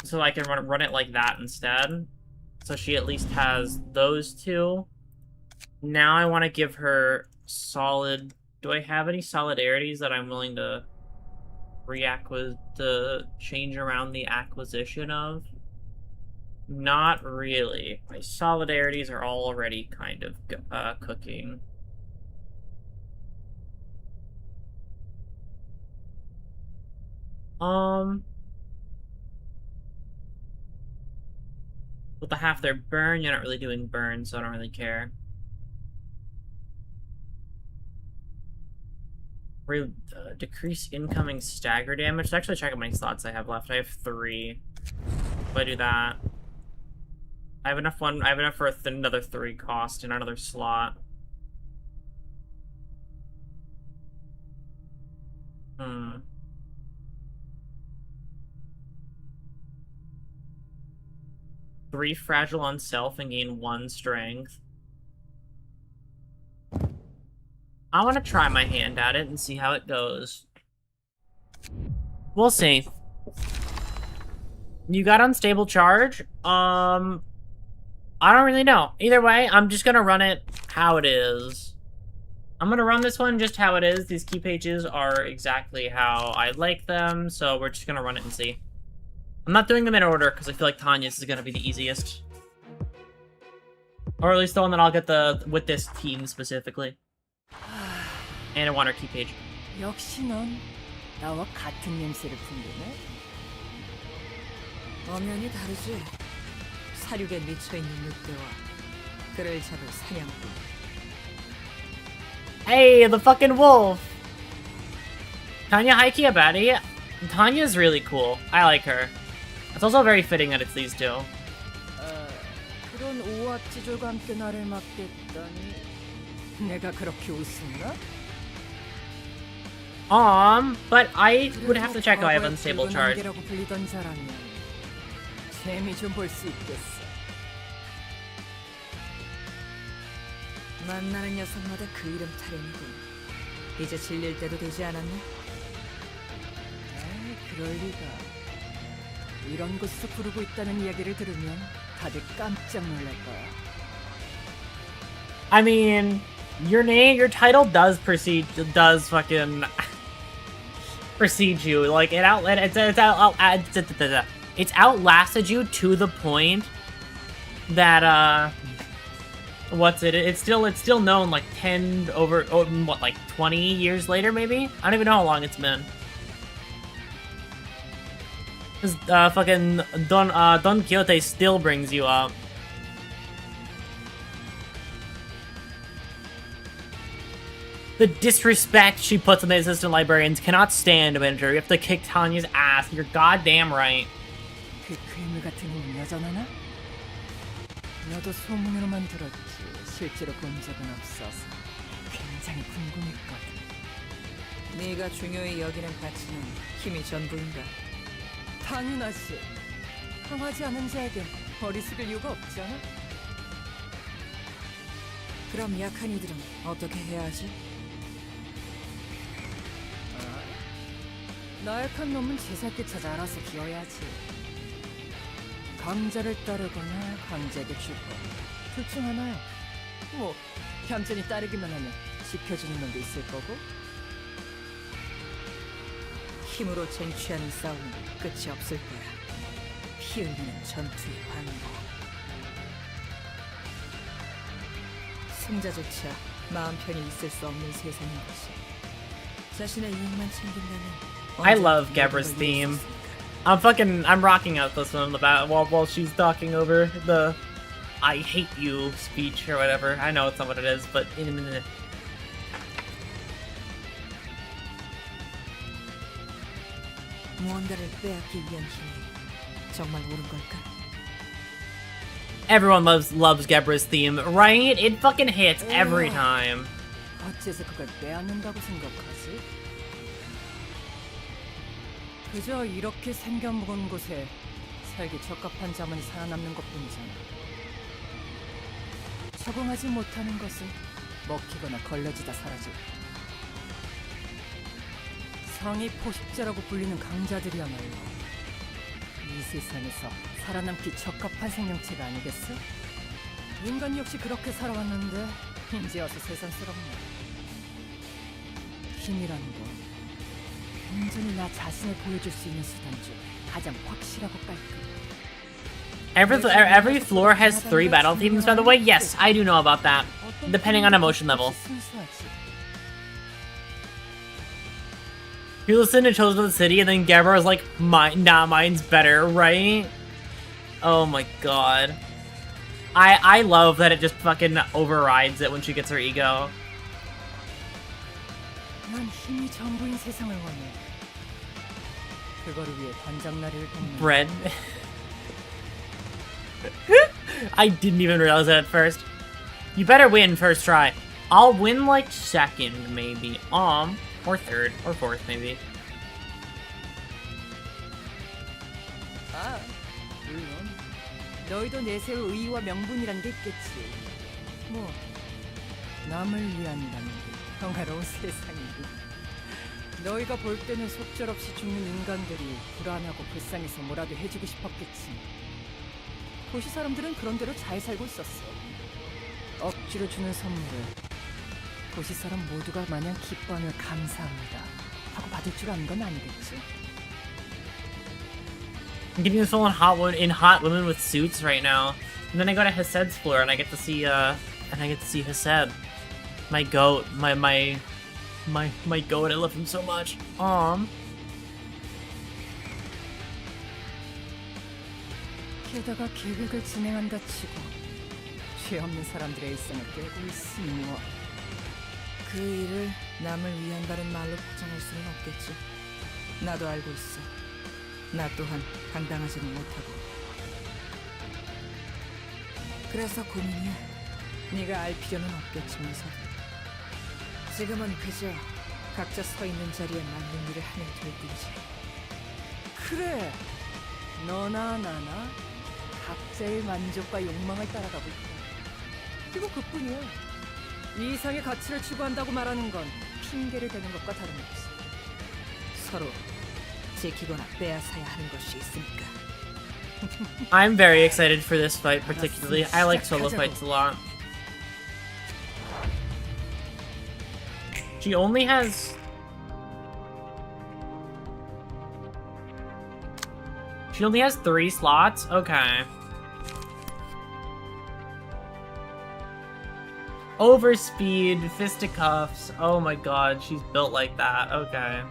So I can run it like that instead. So she at least has those two. Now I want to give her solid... do I have any solidarities that I'm willing to to change around the acquisition of? Not really. My solidarities are already kind of cooking. With the half their burn, you're not really doing burn, so I don't really care. Decrease incoming stagger damage. Let's actually check how many slots I have left. I have 3. If I do that, I have enough for another 3 cost in another slot. 3 fragile on self and gain 1 strength. I want to try my hand at it and see how it goes. We'll see. You got unstable charge? I don't really know. Either way, I'm just gonna run it how it is. I'm gonna run this one just how it is. These key pages are exactly how I like them, so we're just gonna run it and see. I'm not doing them in order, because I feel like Tanya's is gonna be the easiest. Or at least the one that I'll get with this team specifically. And I want her key page. 역시 넌 나와 같은 냄새를 풍기네. 엄연히 다르지. 사륙에 미쳐 있는 늑대와 그를 잡을 사냥꾼. Hey, the fucking wolf! Tanya Heike a baddie? Tanya's really cool. I like her. It's also very fitting that it's these two. 그런 오합지졸과 함께 나를 막겠다니. 내가 그렇게 웃었나? But I would have to check how I have unstable charge. 재미 좀 볼 수 있겠어. 만나는 녀석마다 그 이름 타령이군. 이제 질릴 때도 되지 않았나? 에이, 그럴 리가. 이런 곳에서 부르고 있다는 이야기를 들으면 다들 깜짝 놀랄 거야. I mean, your title does fucking precede you. Like it's outlasted you to the point that it's still known like 10 over like 20 years later maybe. I don't even know how long it's been. Cause fucking Don Quixote still brings you up. The disrespect she puts on the assistant librarians cannot stand, manager. You have to kick Tanya's ass. You're goddamn right. 그 괴물 같은 힘은 여전하나? 너도 소문으로만 들었지 실제로 본 적은 없어서 굉장히 궁금했거든. 네가 중요히 여기는 가치는 힘이 전부인가? 당연하지. 강하지 않은 자에겐 버리숙일 이유가 없잖아. 그럼 약한 이들은 어떻게 해야 하지? 나약한 놈은 제살길 찾아 알아서 기어야지. 강자를 따르거나 강자에게 주고 둘 중 하나야. 뭐 얌전히 따르기만 하면 지켜주는 놈도 있을 거고. 힘으로 쟁취하는 싸움은 끝이 없을 거야. 피 흘리는 전투의 반복. 승자조차 마음 편히 있을 수 없는 세상인 것이. 자신의 이익만 챙긴다면 I love Gabra's theme. I'm rocking out this one in the back while she's talking over the I hate you speech or whatever. I know it's not what it is, but in a minute. 무언가를 빼앗기 위한 힘이 정말 옳은 걸까? Everyone loves Gabra's theme, right? It fucking hits every time. 어째서 그걸 빼앗는다고 생각하지? 그저 이렇게 생겨먹은 곳에 살기 적합한 자만이 살아남는 것뿐이잖아. 적응하지 못하는 것은 먹히거나 걸러지다 사라지고. 상위 포식자라고 불리는 강자들이야말로 이 세상에서 살아남기 적합한 생명체가 아니겠어? 인간 역시 그렇게 살아왔는데 이제 와서 새삼스럽네. 힘이라는 건 온전히 나 자신을 보여줄 수 있는 수단 중 가장 확실하고 깔끔. Every floor has 3 battle themes, by the way. Yes, I do know about that, depending on emotion level. You listen to Chosen of the City, and then Gabra is like, mine's better, right? Oh my god. I love that it just fucking overrides it when she gets her ego. 난 힘이 전부인 세상을 원해. 그거를 위해 단장나리를 돕는. Bread. I didn't even realize that at first. You better win first try. I'll win like second, maybe. Or third, or fourth, maybe. 아, 물론 너희도 내세울 의의와 명분이란 게 있겠지. 뭐 남을 위한다는 게 평화로운 세상이니. 너희가 볼 때는 속절없이 죽는 인간들이 불안하고 불쌍해서 뭐라도 해주고 싶었겠지. 도시 사람들은 그런 대로 잘 살고 있었어. 억지로 주는 선물을 도시 사람 모두가 마냥 기뻐하며 감사합니다 하고 받을 줄 아는 건 아니겠지? I'm getting this full in hot women with suits right now. And then I go to Hased's floor and I get to see Hased. My goat. My goat, I love him so much. 게다가 계획을 진행한다 치고 죄 없는 사람들의 일상을 깨고 있으니 뭐. 그 일을 남을 위한 바른 말로 포장할 수는 없겠지. 나도 알고 있어. 나 또한 당당하지는 못하고. 그래서 고민이야. 네가 알 필요는 없겠지만서. 지금은 그저 각자 서 있는 자리에 맞는 일을 하면 될 뿐이지. 그래, 너나 나나 각자의 만족과 욕망을 따라가고 있다. 그리고 그뿐이야. 이 이상의 가치를 추구한다고 말하는 건 핑계를 대는 것과 다름없지. 서로 지키거나 빼앗아야 하는 것이 있으니까. I'm very excited for this fight particularly. I like solo fights a lot. She only has... She only has 3 slots? Okay. Overspeed, fisticuffs. Oh my god, she's built like that. Okay.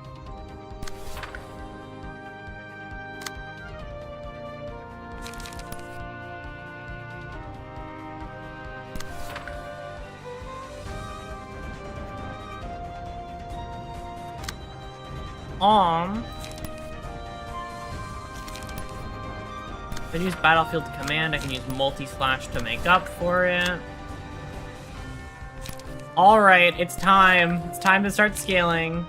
I can use Battlefield Command. I can use multi-slash to make up for it. Alright, it's time. It's time to start scaling.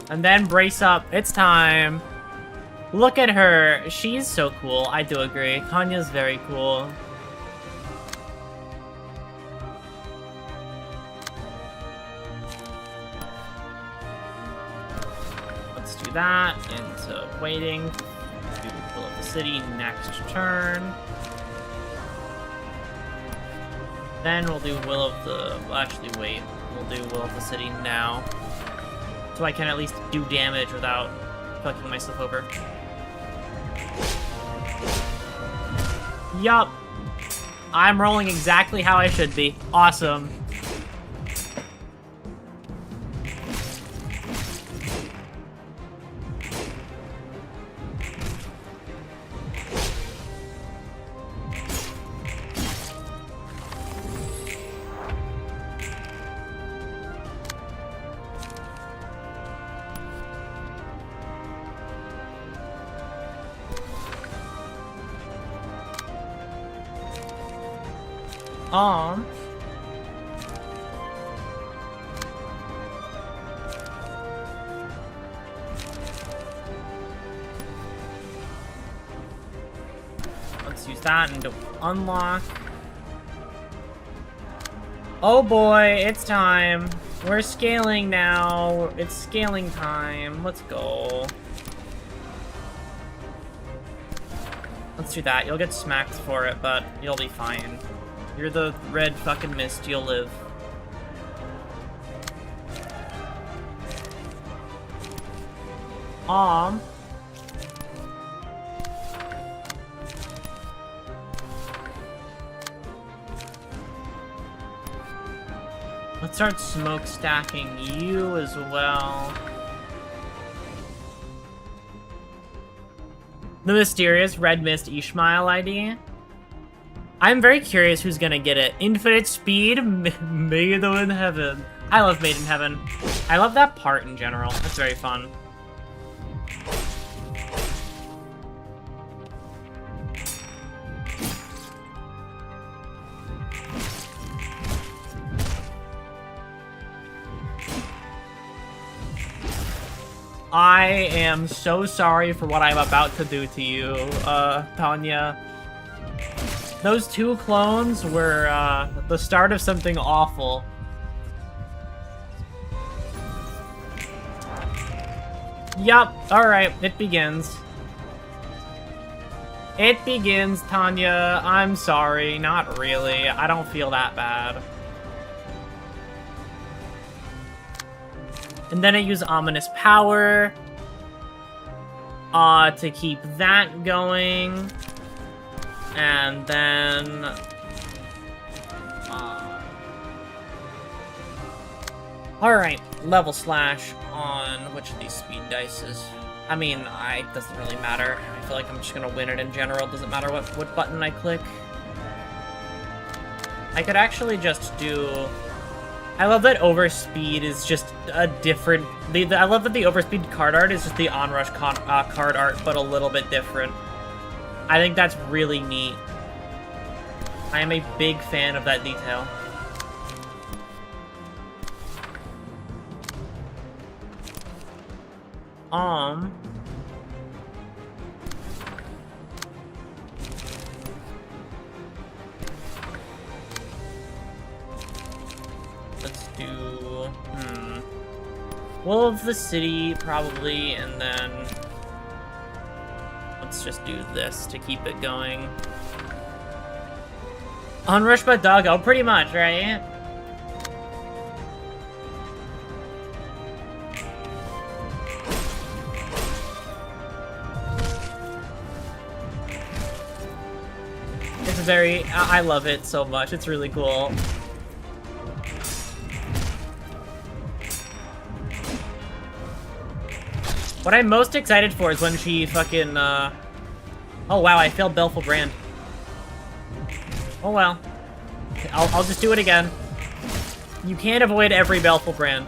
And then brace up. It's time. Look at her. She's so cool. I do agree. Tanya's very cool. Let's do that into waiting. Do Will of the City next turn. Then we'll do Will of the... Well, actually, wait. We'll do Will of the City now. So I can at least do damage without fucking myself over. Yup. I'm rolling exactly how I should be. Awesome. Let's use that and unlock. Oh boy, it's time. We're scaling now. It's scaling time. Let's go. Let's do that. You'll get smacked for it, but you'll be fine. You're the red fucking mist. You'll live. Let's start smoke stacking you as well. The mysterious red mist Ishmael ID. I'm very curious who's gonna get it. Infinite speed, Made in Heaven. I love Made in Heaven. I love that part in general. It's very fun. I am so sorry for what I'm about to do to you, Tanya. Those two clones were, the start of something awful. Yup, alright, it begins. It begins, Tanya. I'm sorry, not really. I don't feel that bad. And then I use Ominous Power to keep that going. And then... Alright, level slash on which of these speed dices. I mean, it doesn't really matter. I feel like I'm just gonna win it in general. It doesn't matter what button I click. I could actually just do... I love that Overspeed is just a different... I love that the Overspeed card art is just the Onrush card art, but a little bit different. I think that's really neat. I am a big fan of that detail. Let's do... Will of the City, probably, and then... Let's just do this to keep it going. Onrush but doggo, pretty much, right? It's very... I love it so much. It's really cool. What I'm most excited for is when she fucking, Oh wow, I failed Baleful Brand. Oh well. I'll just do it again. You can't avoid every Baleful Brand.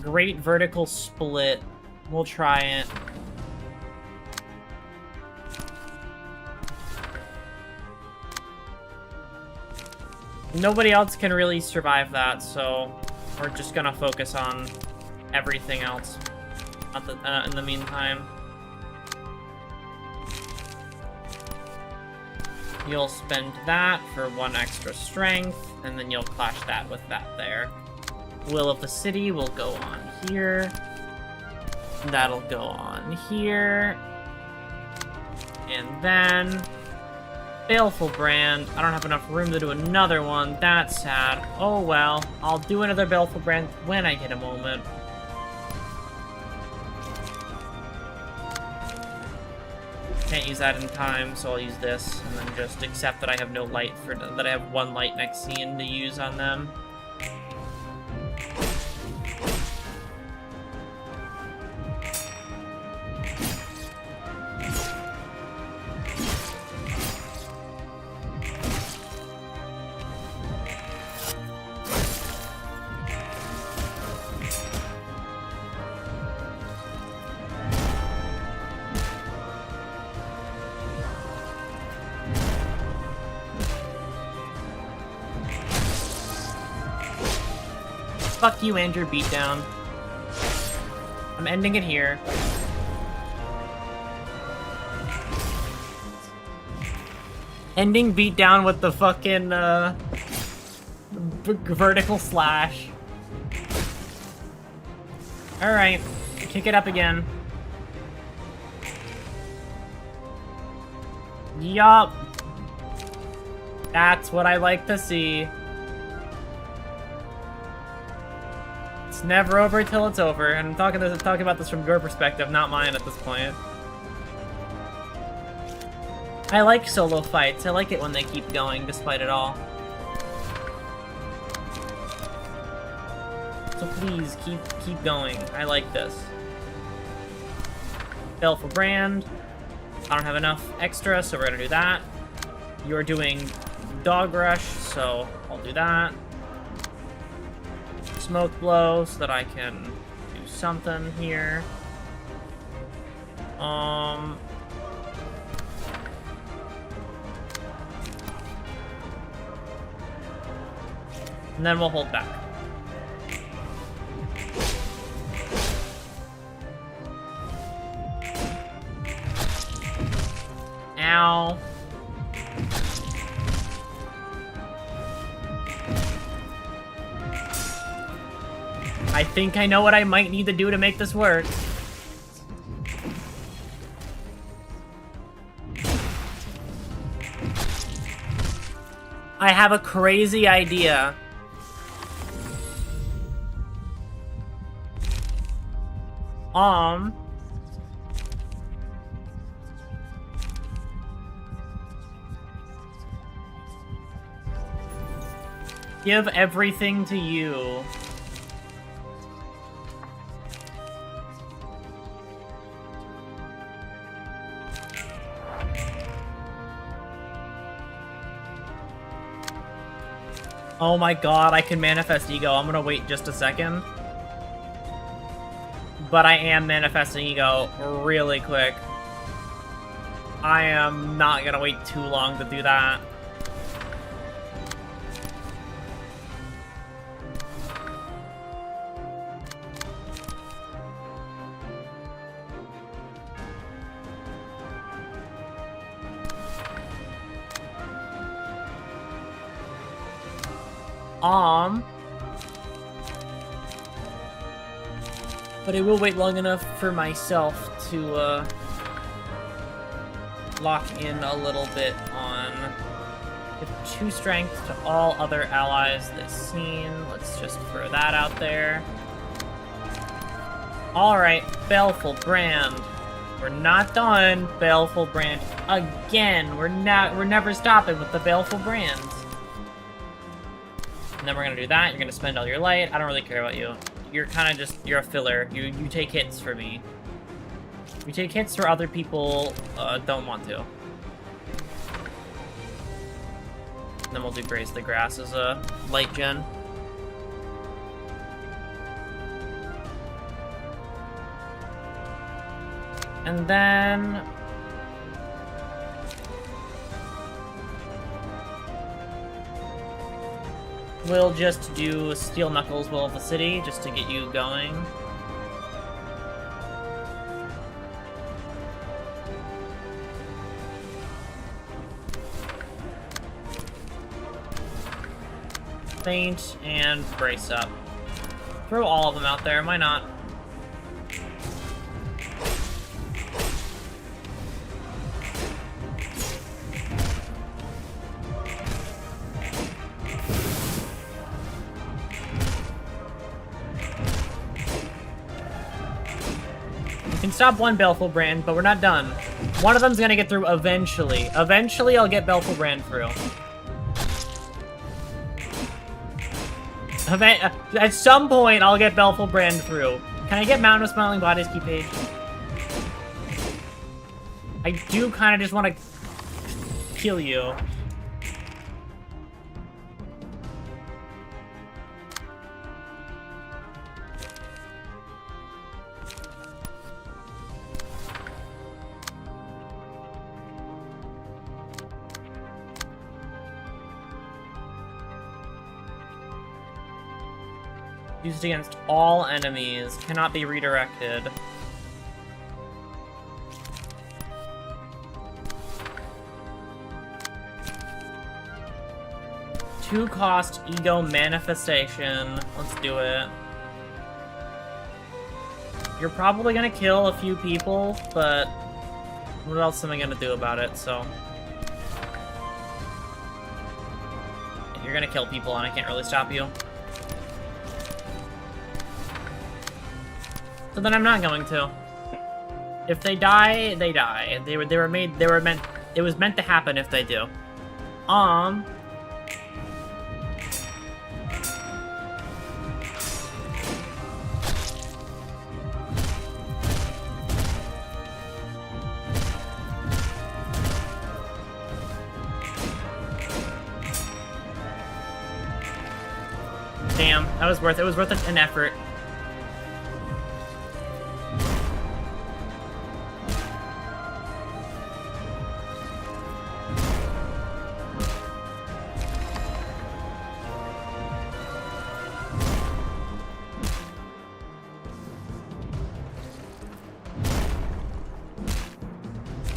Great vertical split. We'll try it. Nobody else can really survive that, so we're just gonna focus on everything else in the meantime. You'll spend that for 1 extra strength, and then you'll clash that with that there. Will of the City will go on here. That'll go on here. And then Baleful Brand. I don't have enough room to do another one. That's sad. Oh well. I'll do another Baleful Brand when I get a moment. Can't use that in time, so I'll use this, and then just accept that I have no light for that I have 1 light next scene to use on them. Fuck you and your beatdown. I'm ending it here. Ending beatdown with the fucking, vertical slash. Alright. Kick it up again. Yup. That's what I like to see. Never over till it's over, and I'm talking about this from your perspective, not mine at this point. I like solo fights. I like it when they keep going despite it all. So please keep going. I like this. Baleful Brand. I don't have enough extra, so we're gonna do that. You're doing Dog Rush, so I'll do that. Smoke Blow so that I can do something here. And then we'll hold back. Ow. I think I know what I might need to do to make this work. I have a crazy idea. Give everything to you. Oh my god, I can manifest ego. I'm gonna wait just a second. But I am manifesting ego really quick. I am not gonna wait too long to do that. But I will wait long enough for myself to, lock in a little bit on... Give 2 strength to all other allies this scene. Let's just throw that out there. Alright, Baleful Brand. We're not done, Baleful Brand. Again, we're never stopping with the Baleful Brands. And then we're gonna do that. You're gonna spend all your light. I don't really care about you. You're kind of just, you're a filler. You take hits for me. You take hits for other people don't want to. And then we'll do Graze the Grass as a light gen. And then... we'll just do Steel Knuckles Will of the City, just to get you going. Faint and Brace Up. Throw all of them out there, why not? We can stop one Baleful Brand, but we're not done. One of them's gonna get through eventually. Eventually, I'll get Baleful Brand through. At some point, I'll get Baleful Brand through. Can I get Mountain of Smiling Bodies key page? I do kind of just want to kill you. Used against all enemies. Cannot be redirected. Two cost ego manifestation. Let's do it. You're probably gonna kill a few people, but what else am I gonna do about it, so... You're gonna kill people and I can't really stop you. So then I'm not going to. If they die, they die. It was meant to happen if they do. Damn, that was worth it. It was worth an effort.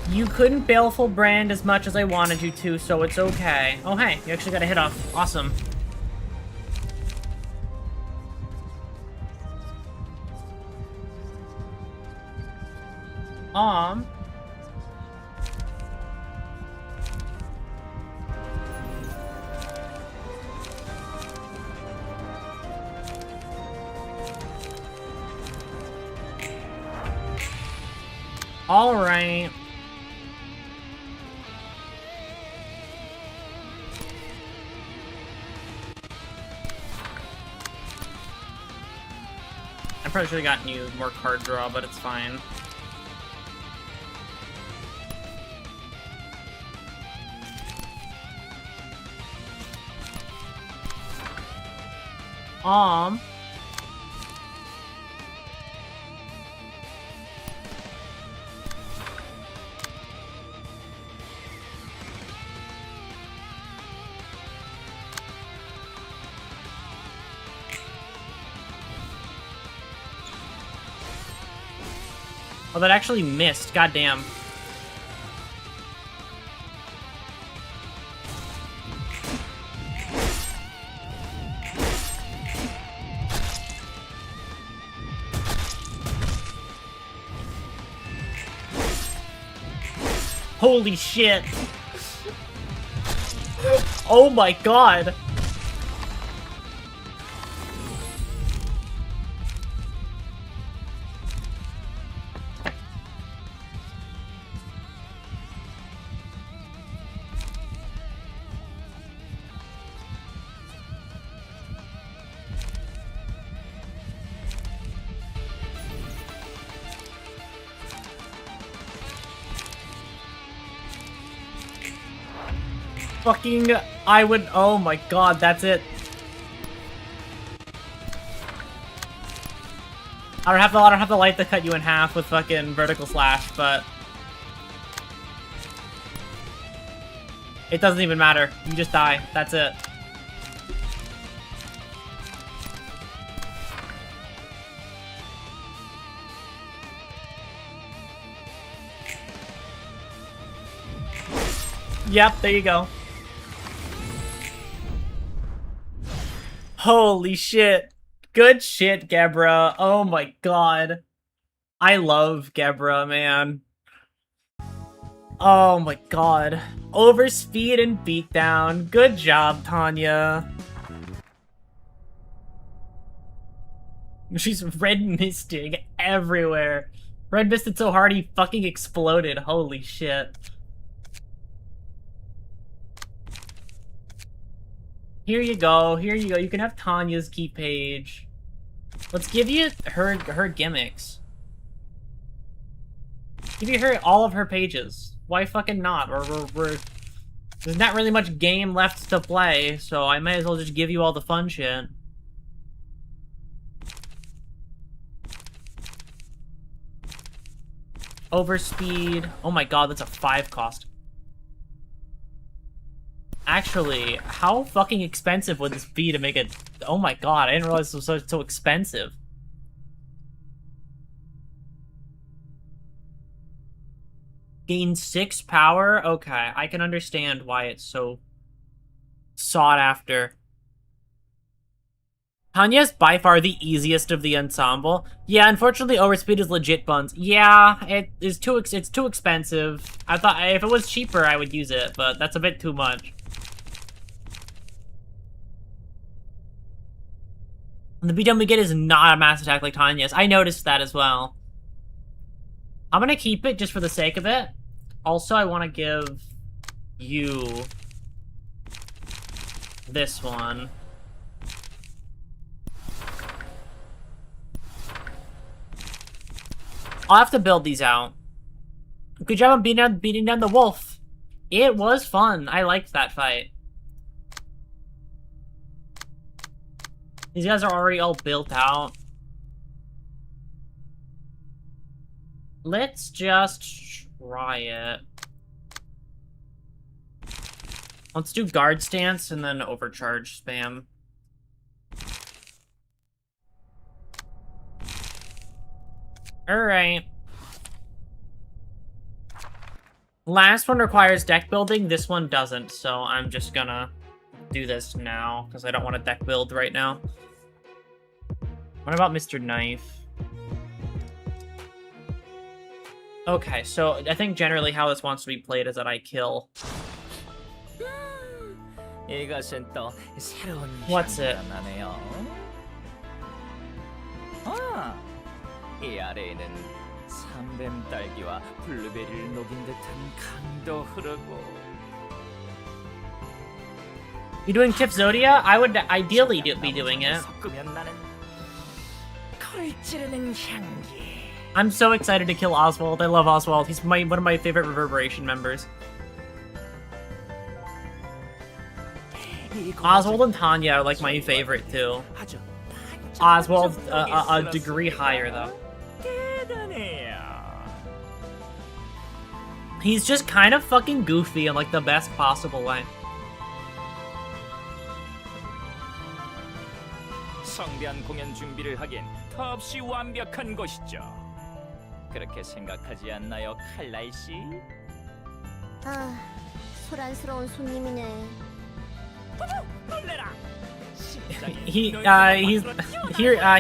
You couldn't Baleful Brand as much as I wanted you to, so it's okay. Oh, hey, you actually got a hit off. Awesome. All right. I probably should have gotten you more card draw, but it's fine. Oh, that actually missed. Goddamn. Holy shit. Oh my god. Fucking, I would, oh my god, that's it. I don't have the light to cut you in half with fucking vertical slash, but it doesn't even matter. You just die. That's it. Yep, there you go. Holy shit. Good shit, Gebra. Oh my god. I love Gebra, man. Oh my god. Overspeed and beatdown. Good job, Tanya. She's red misting everywhere. Red misted so hard he fucking exploded. Holy shit. Here you go. Here you go. You can have Tanya's key page. Let's give you her gimmicks. Give you her all of her pages. Why fucking not? There's not really much game left to play, so I might as well just give you all the fun shit. Overspeed. Oh my god, that's a 5 cost. Actually, how fucking expensive would this be to make it? Oh my god, I didn't realize it was so expensive. Gain 6 power? Okay, I can understand why it's so sought after. Tanya's by far the easiest of the ensemble. Yeah, unfortunately, Overspeed is legit buns. Yeah, it's too expensive. I thought if it was cheaper, I would use it, but that's a bit too much. And the beatdown we get is not a mass attack like Tanya's. I noticed that as well. I'm gonna keep it just for the sake of it. Also, I want to give you this one. I'll have to build these out. Good job on beating down the wolf. It was fun. I liked that fight. These guys are already all built out. Let's just try it. Let's do guard stance and then overcharge spam. Alright. Last one requires deck building, this one doesn't, so I'm just gonna do this now, because I don't want to deck build right now. What about Mr. Knife? Okay, so I think generally how this wants to be played is that I kill. What's it? 이 아래에는 삼뱀 딸기와 블루베리를 녹인 듯한 강도 흐르고. You doing Tip Zodia? I would ideally be doing it. 섞으면 나는 걸지르는 향기. I'm so excited to kill Oswald. I love Oswald. He's one of my favorite Reverberation members. Oswald and Tanya are like my favorite too. Oswald's a degree higher though. He's just kind of fucking goofy in like the best possible way. 성대한 공연 준비를 하기엔 턱없이 완벽한 곳이죠. 그렇게 생각하지 않나요, 칼날 씨? 아, 소란스러운 손님이네. 놀래라.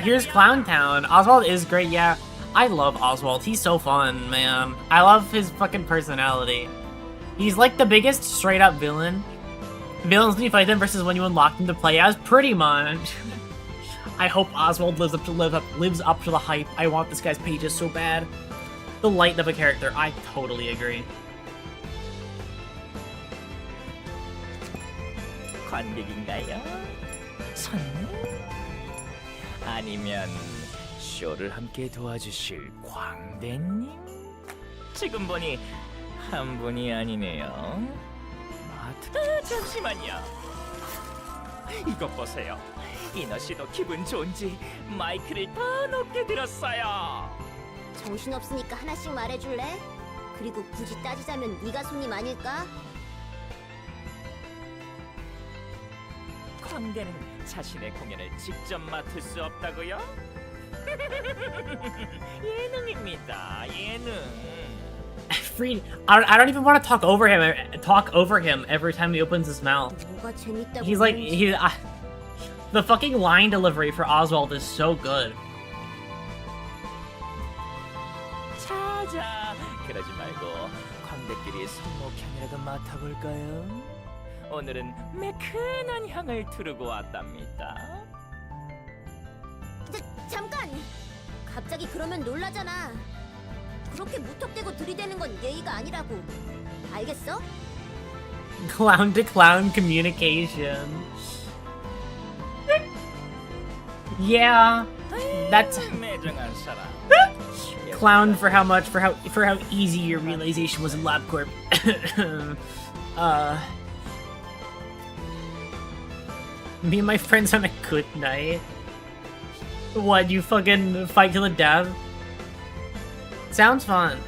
Here's Clown Town. Oswald is great, yeah. I love Oswald. He's so fun, man. I love his fucking personality. He's like the biggest straight up villain. Villains when you fight them versus when you unlock them to play as, pretty much. I hope Oswald lives up to the hype. I want this guy's pages so bad. The light of a character. I totally agree. 관객인가요? 손님? 아니면 쇼를 함께 도와주실 광대님? 지금 보니 한 분이 아니네요. 잠시만요. 이것 보세요. 이너 씨도 기분 좋은지 마이크를 더 높게 들었어요. 정신없으니까 하나씩 말해줄래? 그리고 굳이 따지자면 네가 손님 아닐까? 광대는 자신의 공연을 직접 맡을 수 없다고요? 예능입니다. 예능. Freed. I don't even want to talk over him every time he opens his mouth. 뭐가 재밌다고 He's like 그러는지. the fucking line delivery for Oswald is so good. 자자, 그러지 말고 광대끼리 손목향이라도 맡아볼까요? 오늘은 매끈한 향을 두르고 왔답니다. 잠깐! 갑자기 그러면 놀라잖아. 그렇게 무턱대고 들이대는 건 예의가 아니라고. 알겠어? Clown to clown communication. Yeah, that's 매정한 사람. clown for how much for how easy your realization was in LabCorp. Me and my friends on a good night. What, you fucking fight till the death? Sounds fun.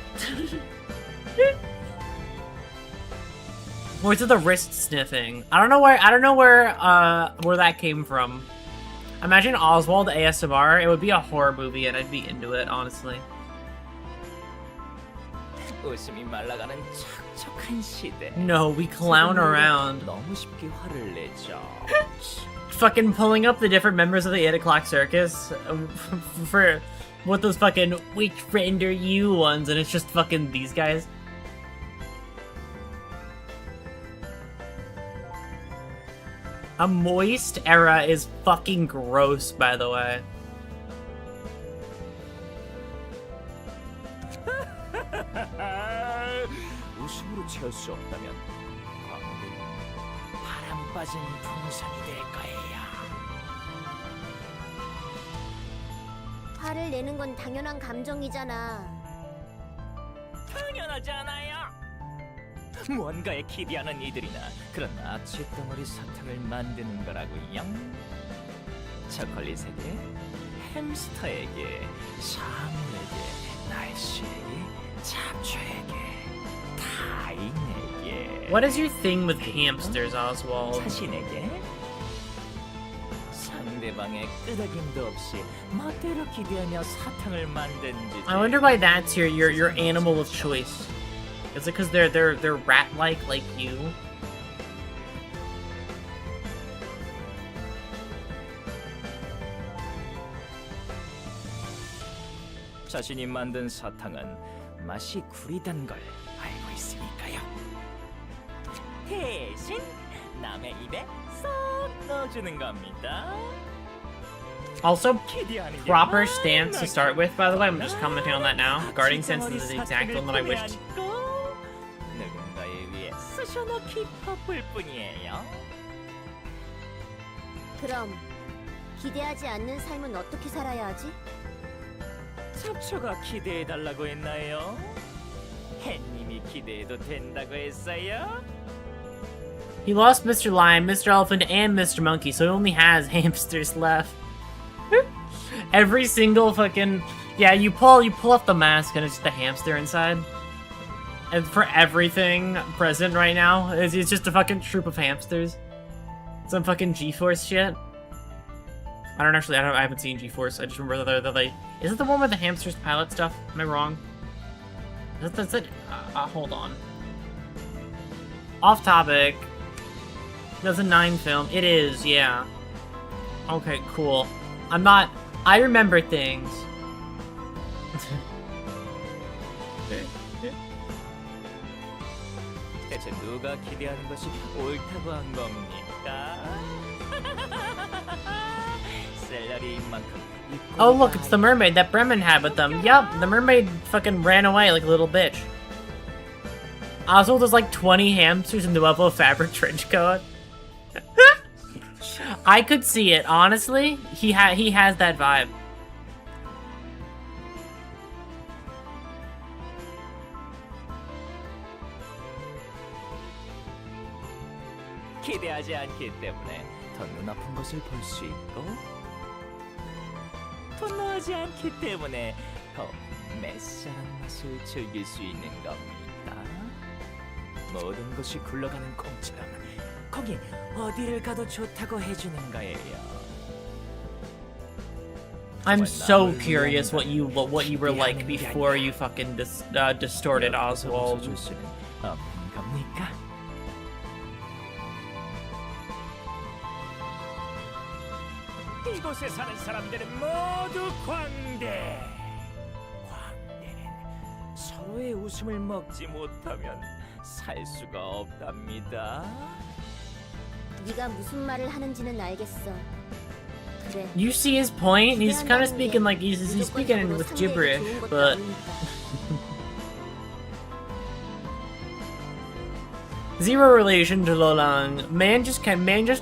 Or is it the wrist sniffing? I don't know where that came from. Imagine Oswald ASMR, it would be a horror movie and I'd be into it, honestly. 웃음이 말라가는 척척한 시대. No, we clown around. 너무 쉽게 화를 내죠. Fucking pulling up the different members of the 8 o'clock circus for what those fucking which friend are you ones, and it's just fucking these guys. A moist era is fucking gross, by the way. 웃음으로 채울 수 없다면 광대는 바람 빠진 풍선이 될 거예요. 화를 내는 건 당연한 감정이잖아. 당연하지 않아요. 무언가에 기대하는 이들이나 그런 아치덩어리 사탕을 만드는 거라고요. 초콜릿에게, 햄스터에게, 사물에게, 날씨에게, 잡초에게, 타인에게. What is your thing with hamsters, Oswald? 자신에게 상대방의 끄덕임도 없이 멋대로 기대하며 사탕을 만든 주제. I wonder why that's your animal of choice. Is it because they're rat-like like you? 자신이 만든 사탕은 맛이 구리단 걸 알고 있으니까요. 대신 남의 입에 쏙 넣어주는 겁니다. Also, 기대하는 게 proper stance to start with, by the way. I'm just 많구나. commenting on that now. Guarding sense is the exact one that I wished. 누군가에 위해 쑤셔넣기 바쁠 뿐이에요. 그럼 기대하지 않는 삶은 어떻게 살아야 하지? 잡초가 기대해달라고 했나요? 햇님이 기대해도 된다고 했어요? He lost Mr. Lion, Mr. Elephant, and Mr. Monkey, so he only has hamsters left. Every single fucking... Yeah, you pull off the mask and it's just a hamster inside. And for everything present right now, it's just a fucking troop of hamsters. Some fucking G-Force shit. I haven't seen G-Force. I just remember that they... Is it the one with the hamsters pilot stuff? Am I wrong? That's it. Hold on. Off topic. That's a 9 film. It is, yeah. Okay, cool. I remember things. 대체 누가 기대하는 것이 옳다고 한 겁니까? 셀러리인 만큼 Oh look, it's the mermaid that Bremen had with them. Yup, the mermaid fucking ran away like a little bitch. Oswald has like 20 hamsters in the Weblo fabric trench coat. I could see it, honestly. He has that vibe. 기대하지 않기 때문에 더 눈아픈 것을 볼 수 있고 분노하지 않기 때문에 더 매스한 맛을 즐길 수 있는 겁니다. 모든 것이 굴러가는 공처럼 거기 어디를 가도 좋다고 해주는 거예요. I'm so curious what you were like before you fucking distorted Oswald. 줄 수는 없는 겁니까? 이곳에 사는 사람들은 모두 광대. 광대는 서로의 웃음을 먹지 못하면 살 수가 없답니다. 네가 무슨 말을 하는지는 알겠어. 그래. You see his point? He's kind of speaking like he's speaking with gibberish, but zero relation to Lolang. Man just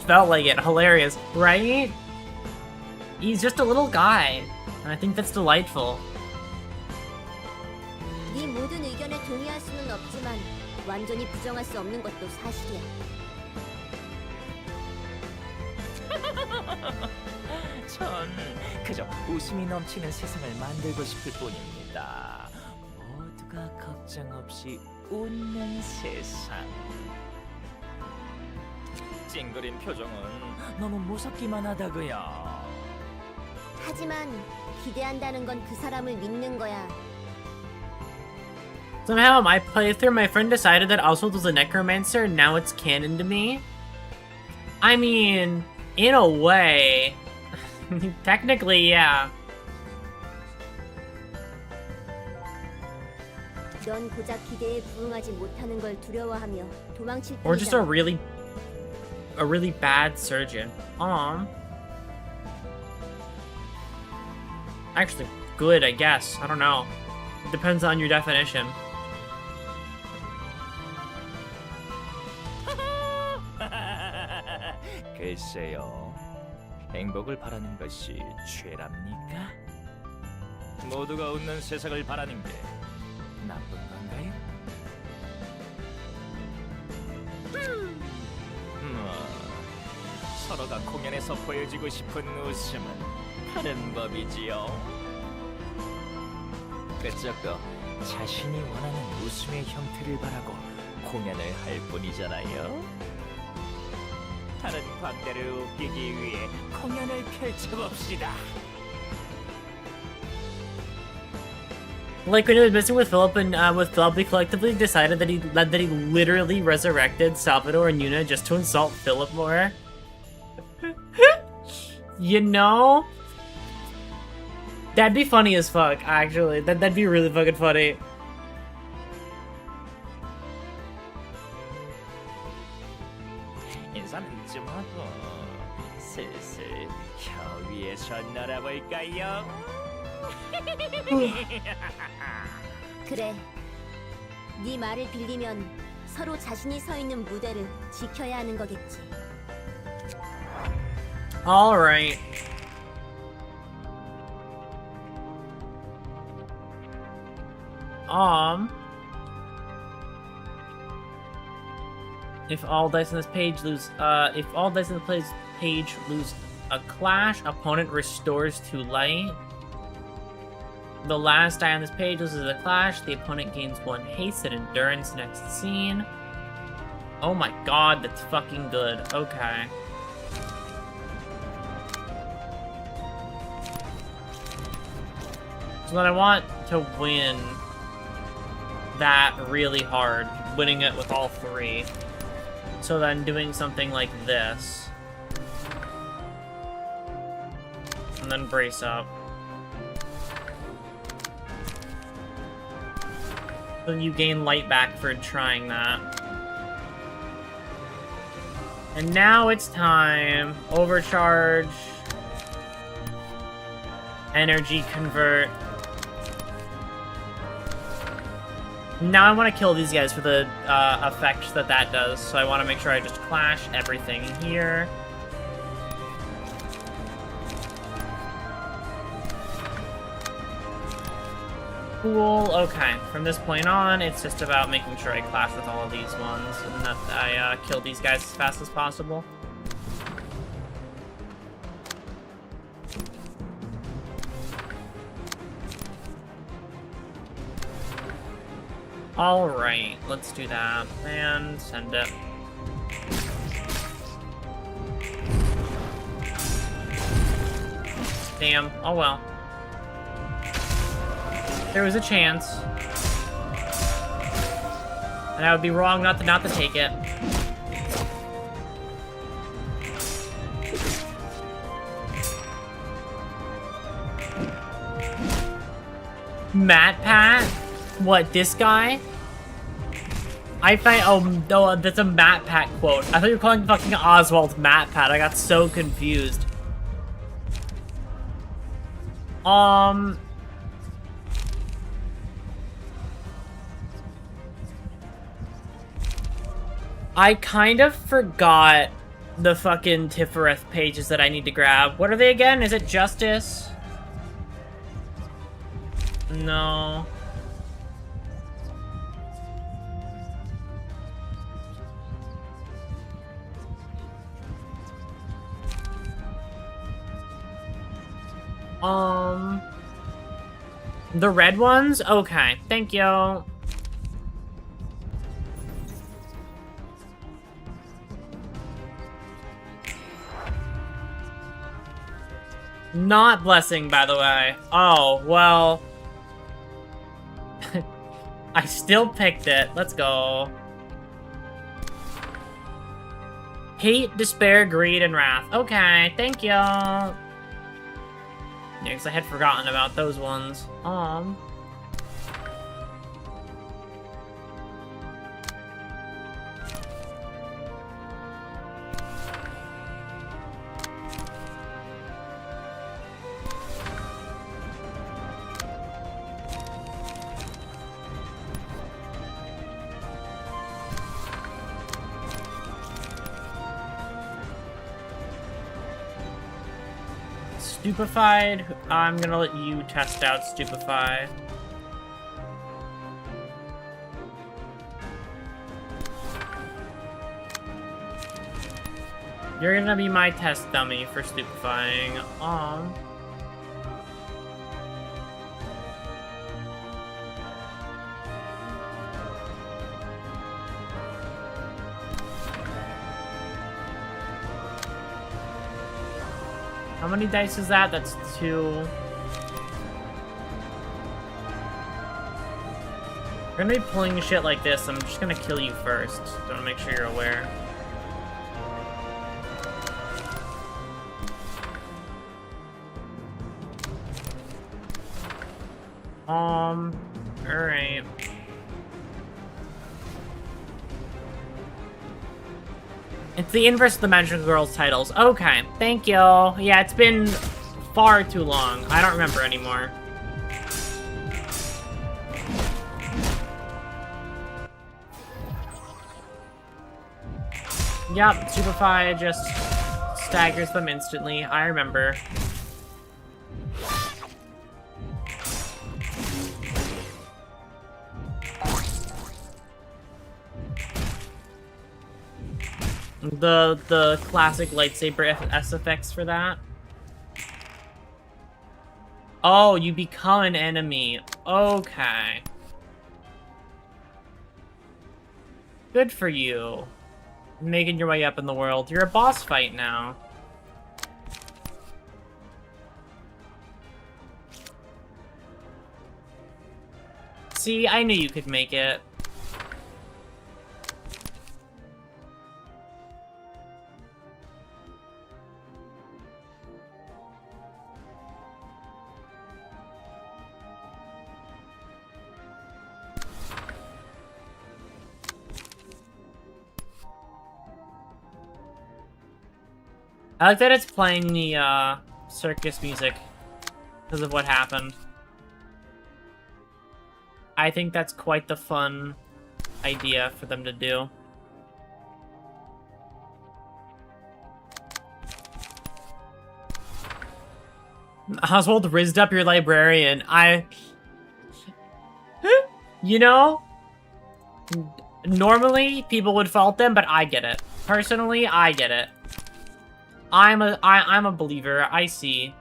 felt like it. Hilarious, right? He's just a little guy, and I think that's delightful. 네 모든 의견에 동의할 수는 없지만 완전히 부정할 수 없는 것도 사실이야. 전 그저 웃음이 넘치는 세상을 만들고 싶을 뿐입니다. 모두가 걱정 없이 웃는 세상. 찡그린 표정은 너무 무섭기만 하다고요. 하지만 기대한다는 건 그 사람을 믿는 거야. Somehow, my playthrough, my friend decided that Oswald was a necromancer, and now it's canon to me. I mean, in a way. Technically, yeah. 넌 고작 기대에 부응하지 못하는 걸 두려워하며 도망칠 Or just a 뿐이잖아. really bad surgeon. Actually, good, I guess. I don't know. It depends on your definition. 글쎄요. 행복을 바라는 것이 죄랍니까? 모두가 웃는 세상을 바라는 게 나쁜 건가요? 서로가 공연에서 보여주고 싶은 웃음은 다른 법이지요. 그저거 자신이 원하는 웃음의 형태를 바라고 공연을 할 뿐이잖아요. 다른 광대를 웃기기 위해 공연을 펼쳐봅시다. Like when he was messing with Philip and they collectively decided that he literally resurrected Salvador and Yuna just to insult Philip more. You know? That'd be funny as fuck, actually. That'd be really fucking funny. 인사는 좀 하고 슬슬 혀 위에서 놀아볼까요? 그래. 네 말을 빌리면 서로 자신이 서 있는 무대를 지켜야 하는 거겠지. All right. If all dice on this page lose, if all dice on the page lose a clash, opponent restores 2 light. The last die on this page loses a clash, the opponent gains 1 haste and endurance next scene. Oh my god, that's fucking good. Okay. So then I want to win that really hard, winning it with all 3. So then doing something like this. And then brace up. Then you gain light back for trying that. And now it's time. Overcharge. Energy convert. Now I want to kill these guys for the effect that does, so I want to make sure I just clash everything here. Cool, okay. From this point on, it's just about making sure I clash with all of these ones and that I kill these guys as fast as possible. Alright, let's do that. And send it. Damn, oh well. There was a chance. And I would be wrong not to take it. Matt Pat? What, this guy? I find oh, that's a Matt Pat quote. I thought you were calling fucking Oswald Matt Pat. I got so confused. I kind of forgot the fucking Tifereth pages that I need to grab. What are they again? Is it Justice? No. The red ones? Okay, thank you. Not blessing, by the way. Oh, well. I still picked it. Let's go. Hate, despair, greed, and wrath. Okay, thank you. Yeah, because I had forgotten about those ones. Stupefied? I'm gonna let you test out Stupefy. You're gonna be my test dummy for stupefying. How many dice is that? That's 2. We're gonna be pulling shit like this. I'm just gonna kill you first. So I wanna make sure you're aware. Alright. It's the inverse of the Magical Girls titles. Okay, thank you. Yeah, it's been far too long. I don't remember anymore. Yep, Superfy just staggers them instantly. I remember. The classic lightsaber S effects for that. Oh, you become an enemy. Okay. Good for you. Making your way up in the world. You're a boss fight now. See, I knew you could make it. I like that it's playing the, circus music because of what happened. I think that's quite the fun idea for them to do. Oswald rizzed up your librarian. You know, normally people would fault them, but I get it. Personally, I get it. I'm a believer. I see.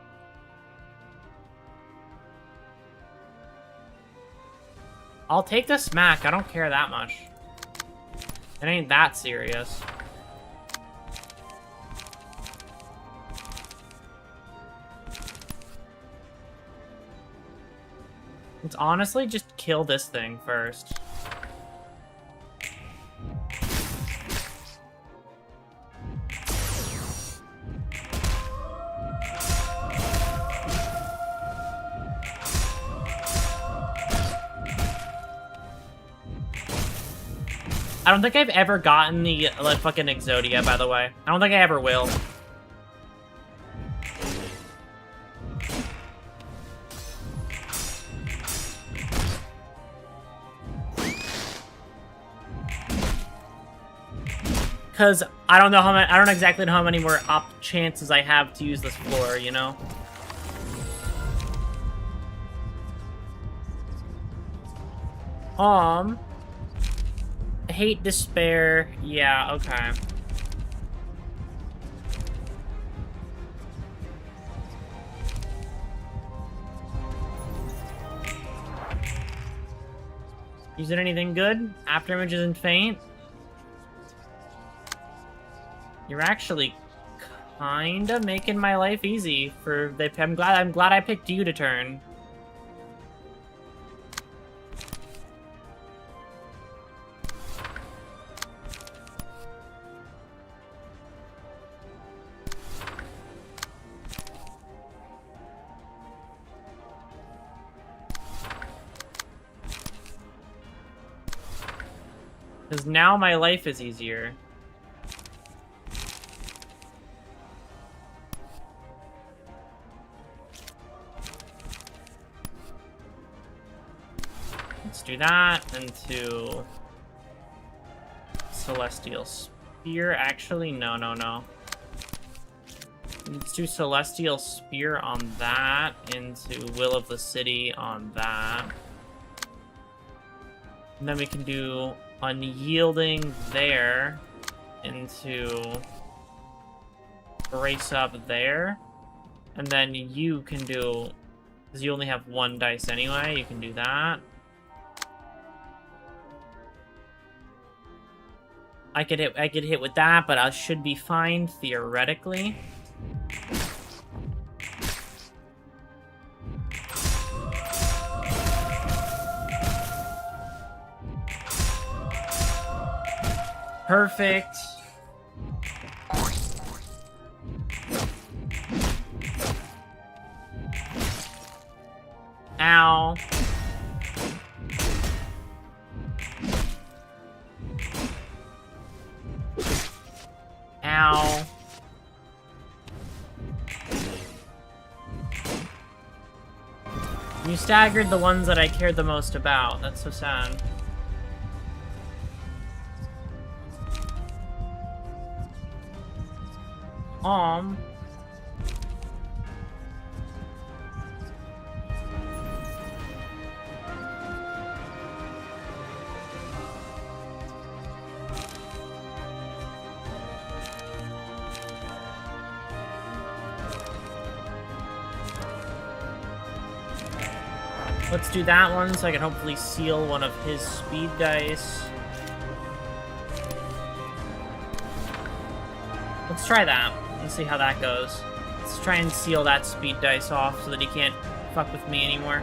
I'll take the smack. I don't care that much. It ain't that serious. Let's honestly just kill this thing first. I don't think I've ever gotten the, like, fucking Exodia, by the way. I don't think I ever will. Because I don't know how many, I don't exactly know how many more chances I have to use this floor, you know? Hate, despair, yeah, okay. Is it anything good? Afterimages and faint? You're actually kinda making my life easy for I'm glad I picked you to turn. Because now my life is easier. Let's do that into Celestial Spear. Actually, no. Let's do Celestial Spear on that into Will of the City on that. And then we can do Unyielding there into Brace Up there. And then you can do, because you only have one dice anyway, you can do that. I could hit with that, but I should be fine theoretically. Perfect. Ow. Ow. You staggered the ones that I cared the most about. That's so sad. Let's do that one so I can hopefully seal one of his speed dice. Let's try that and see how that goes. Let's try and seal that speed dice off so that he can't fuck with me anymore.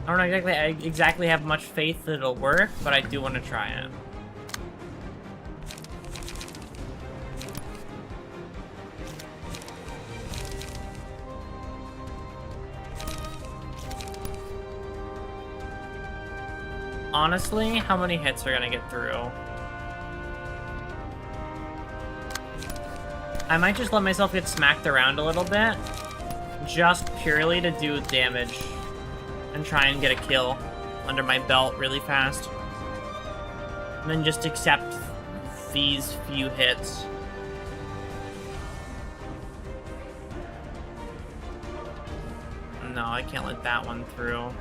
I don't exactly have much faith that it'll work, but I do want to try it. Honestly, how many hits are gonna get through? I might just let myself get smacked around a little bit, just purely to do damage and try and get a kill under my belt really fast. And then just accept these few hits. No, I can't let that one through.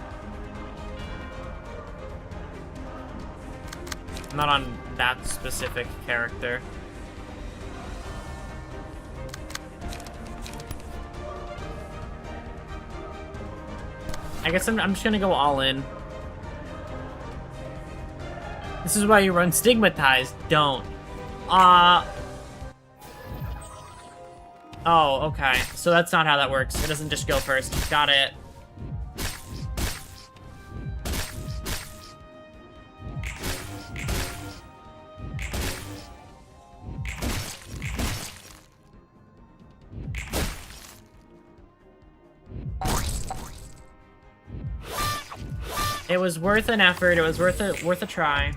Not on that specific character. I guess I'm just gonna go all in. This is why you run stigmatized. Don't. Oh, okay. So that's not how that works. It doesn't just go first. Got it. It was worth an effort. It was worth a try.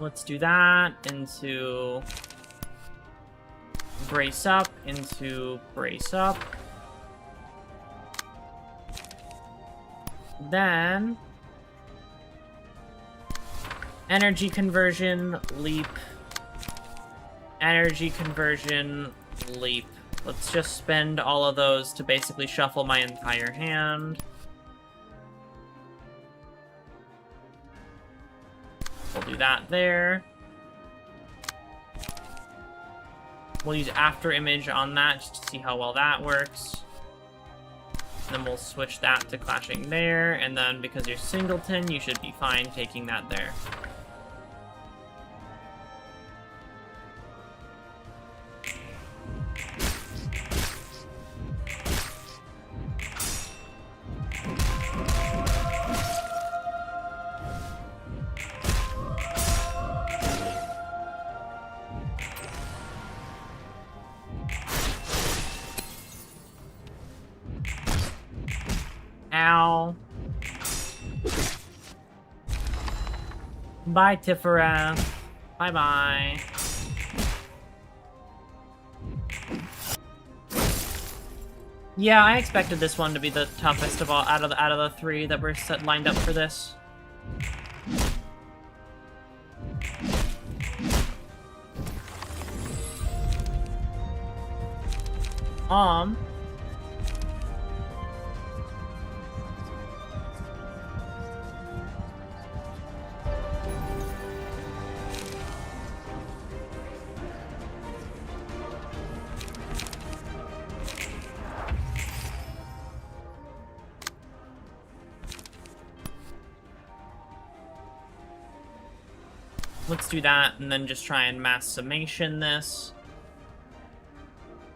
Let's do that into brace up, into brace up. Then energy conversion, leap. Energy conversion, leap. Let's just spend all of those to basically shuffle my entire hand. We'll do that there. We'll use after image on that just to see how well that works. Then we'll switch that to clashing there, and then because you're singleton, you should be fine taking that there. Ow. Bye, Tifera. Bye-bye. Yeah, I expected this one to be the toughest of all out of the three that were lined up for this. Let's do that, and then just try and mass summation this.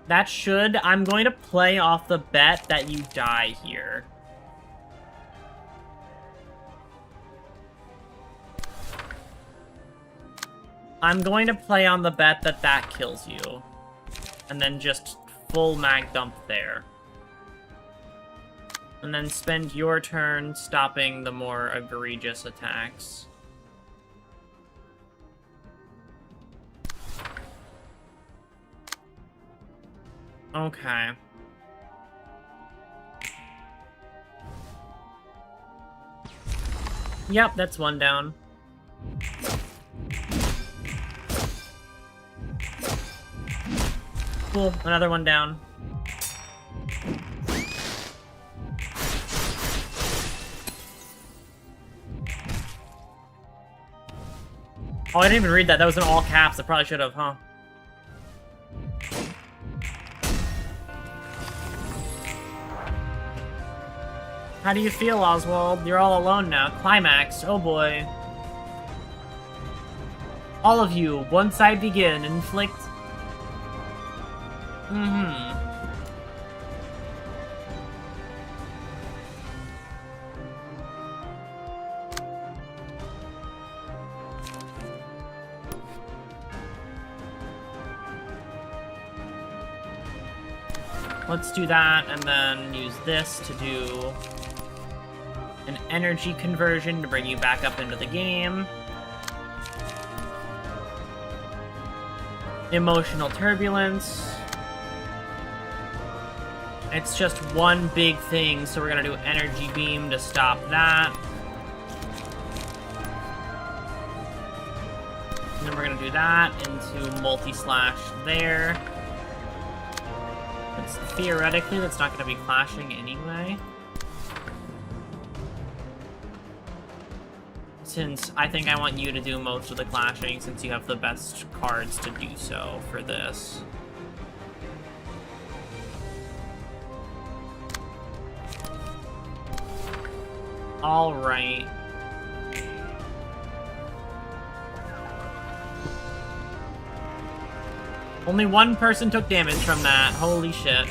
That should... I'm going to play off the bet that you die here. I'm going to play on the bet that that kills you. And then just full mag dump there. And then spend your turn stopping the more egregious attacks. Okay. Yep, that's one down. Cool, another one down. Oh, I didn't even read that. That was in all caps. I probably should have, huh? How do you feel, Oswald? You're all alone now. Climax. Oh boy. All of you, once I begin, inflict... Let's do that, and then use this to do an energy conversion to bring you back up into the game. Emotional turbulence. It's just one big thing, so we're gonna do energy beam to stop that. And then we're gonna do that into multi-slash there. It's, theoretically, that's not gonna be clashing anyway. Since I think I want you to do most of the clashing, since you have the best cards to do so for this. Alright. Only one person took damage from that. Holy shit.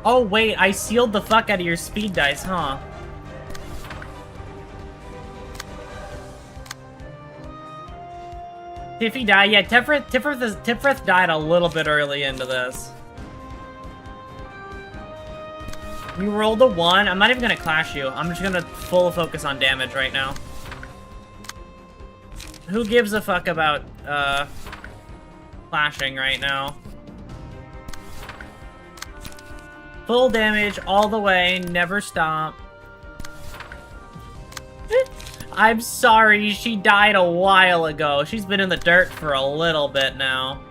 Oh wait, I sealed the fuck out of your speed dice, huh? Tiffy died? Yeah, Tifrith died a little bit early into this. You rolled a 1. I'm not even gonna clash you. I'm just gonna full focus on damage right now. Who gives a fuck about, clashing right now? Full damage all the way, never stop. I'm sorry, she died a while ago. She's been in the dirt for a little bit now.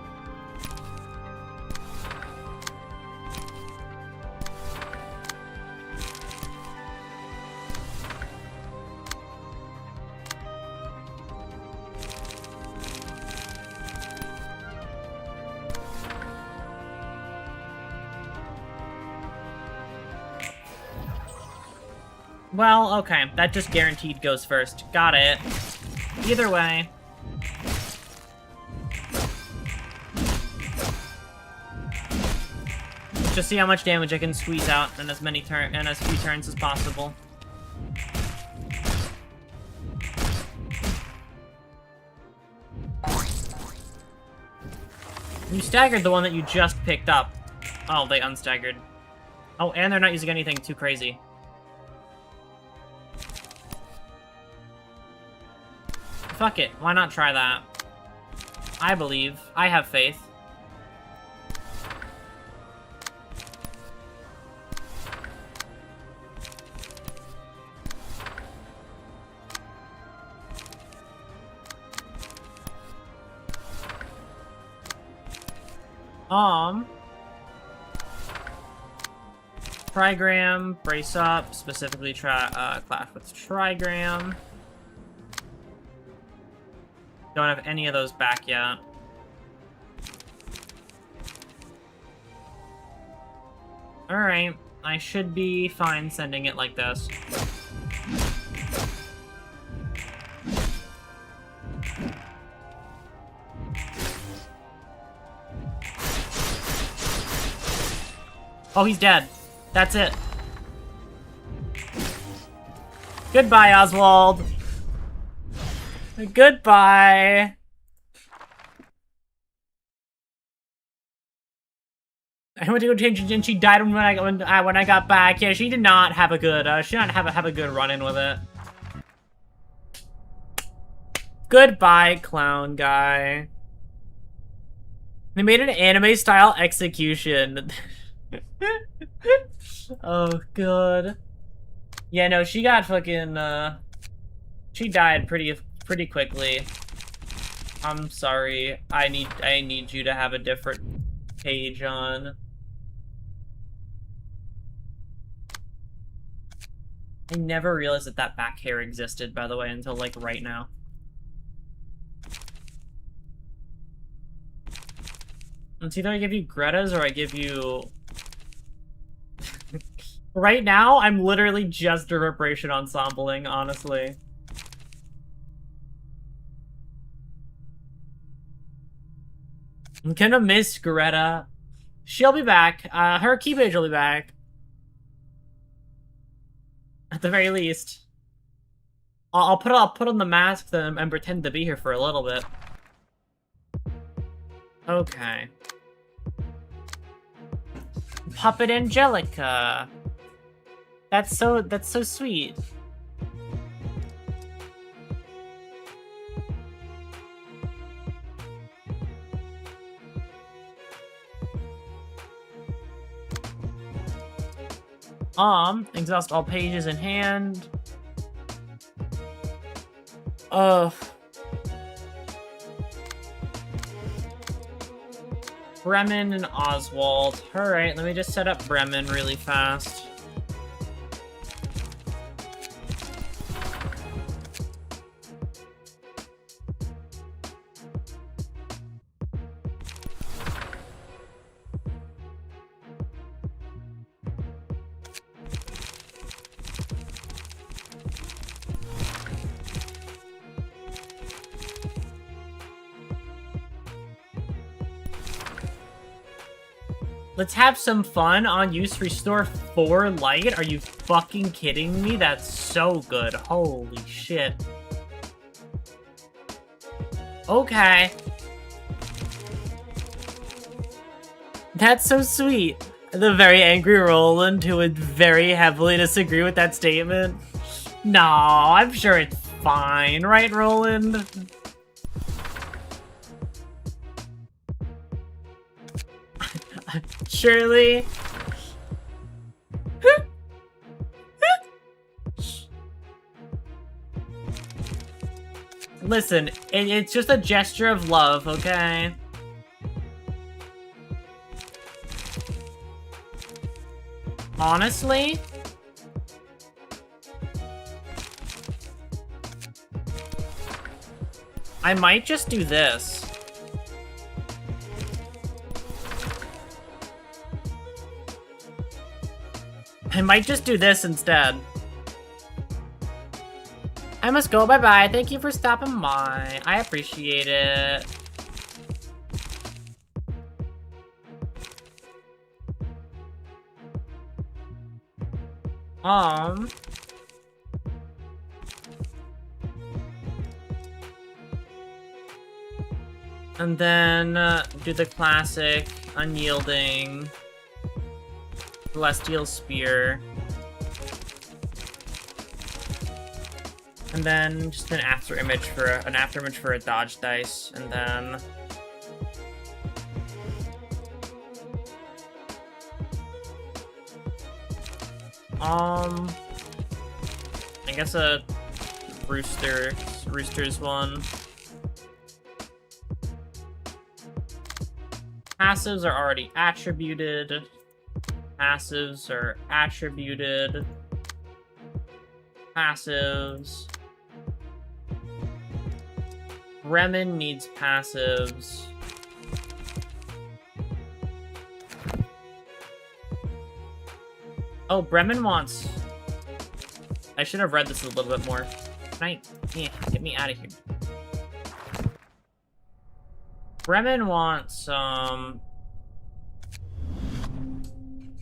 Well, okay. That just guaranteed goes first. Got it. Either way. Let's just see how much damage I can squeeze out in as many as few turns as possible. You staggered the one that you just picked up. Oh, they unstaggered. Oh, and they're not using anything too crazy. Fuck it, why not try that? I believe. I have faith. Trigram, brace up, specifically clash with Trigram. Don't have any of those back yet. Alright, I should be fine sending it like this. Oh, he's dead. That's it. Goodbye, Oswald. Goodbye. I went to go change it, and she died when I got back. Yeah, she did not have a good have a good run-in with it. Goodbye, clown guy. They made an anime-style execution. Oh, good. Yeah, no, she got fucking, she died pretty quickly. I'm sorry. I need you to have a different page on. I never realized that back hair existed, by the way, until, like, right now. It's either I give you Greta's or I give you... Right now, I'm literally just a Reverberation Ensembling, honestly. I'm gonna miss Greta. She'll be back. Her key page will be back. At the very least. I'll put on the mask then and pretend to be here for a little bit. Okay. Puppet Angelica. That's so sweet. Exhaust all pages in hand. Bremen and Oswald. Alright, let me just set up Bremen really fast. Let's have some fun on use restore 4 light. Are you fucking kidding me? That's so good. Holy shit. Okay. That's so sweet. The very angry Roland who would very heavily disagree with that statement. No, I'm sure it's fine, right, Roland? Surely. Listen, it's just a gesture of love, okay? Honestly? I might just do this. I might just do this instead. I must go, bye-bye. Thank you for stopping by. I appreciate it. And then do the classic unyielding Celestial Spear. And then just an after image for a dodge dice, and then I guess a Rooster's one. Passives are already attributed. Passives are attributed. Passives. Bremen needs passives. Oh, Bremen wants... I should have read this a little bit more. Get me out of here. Bremen wants,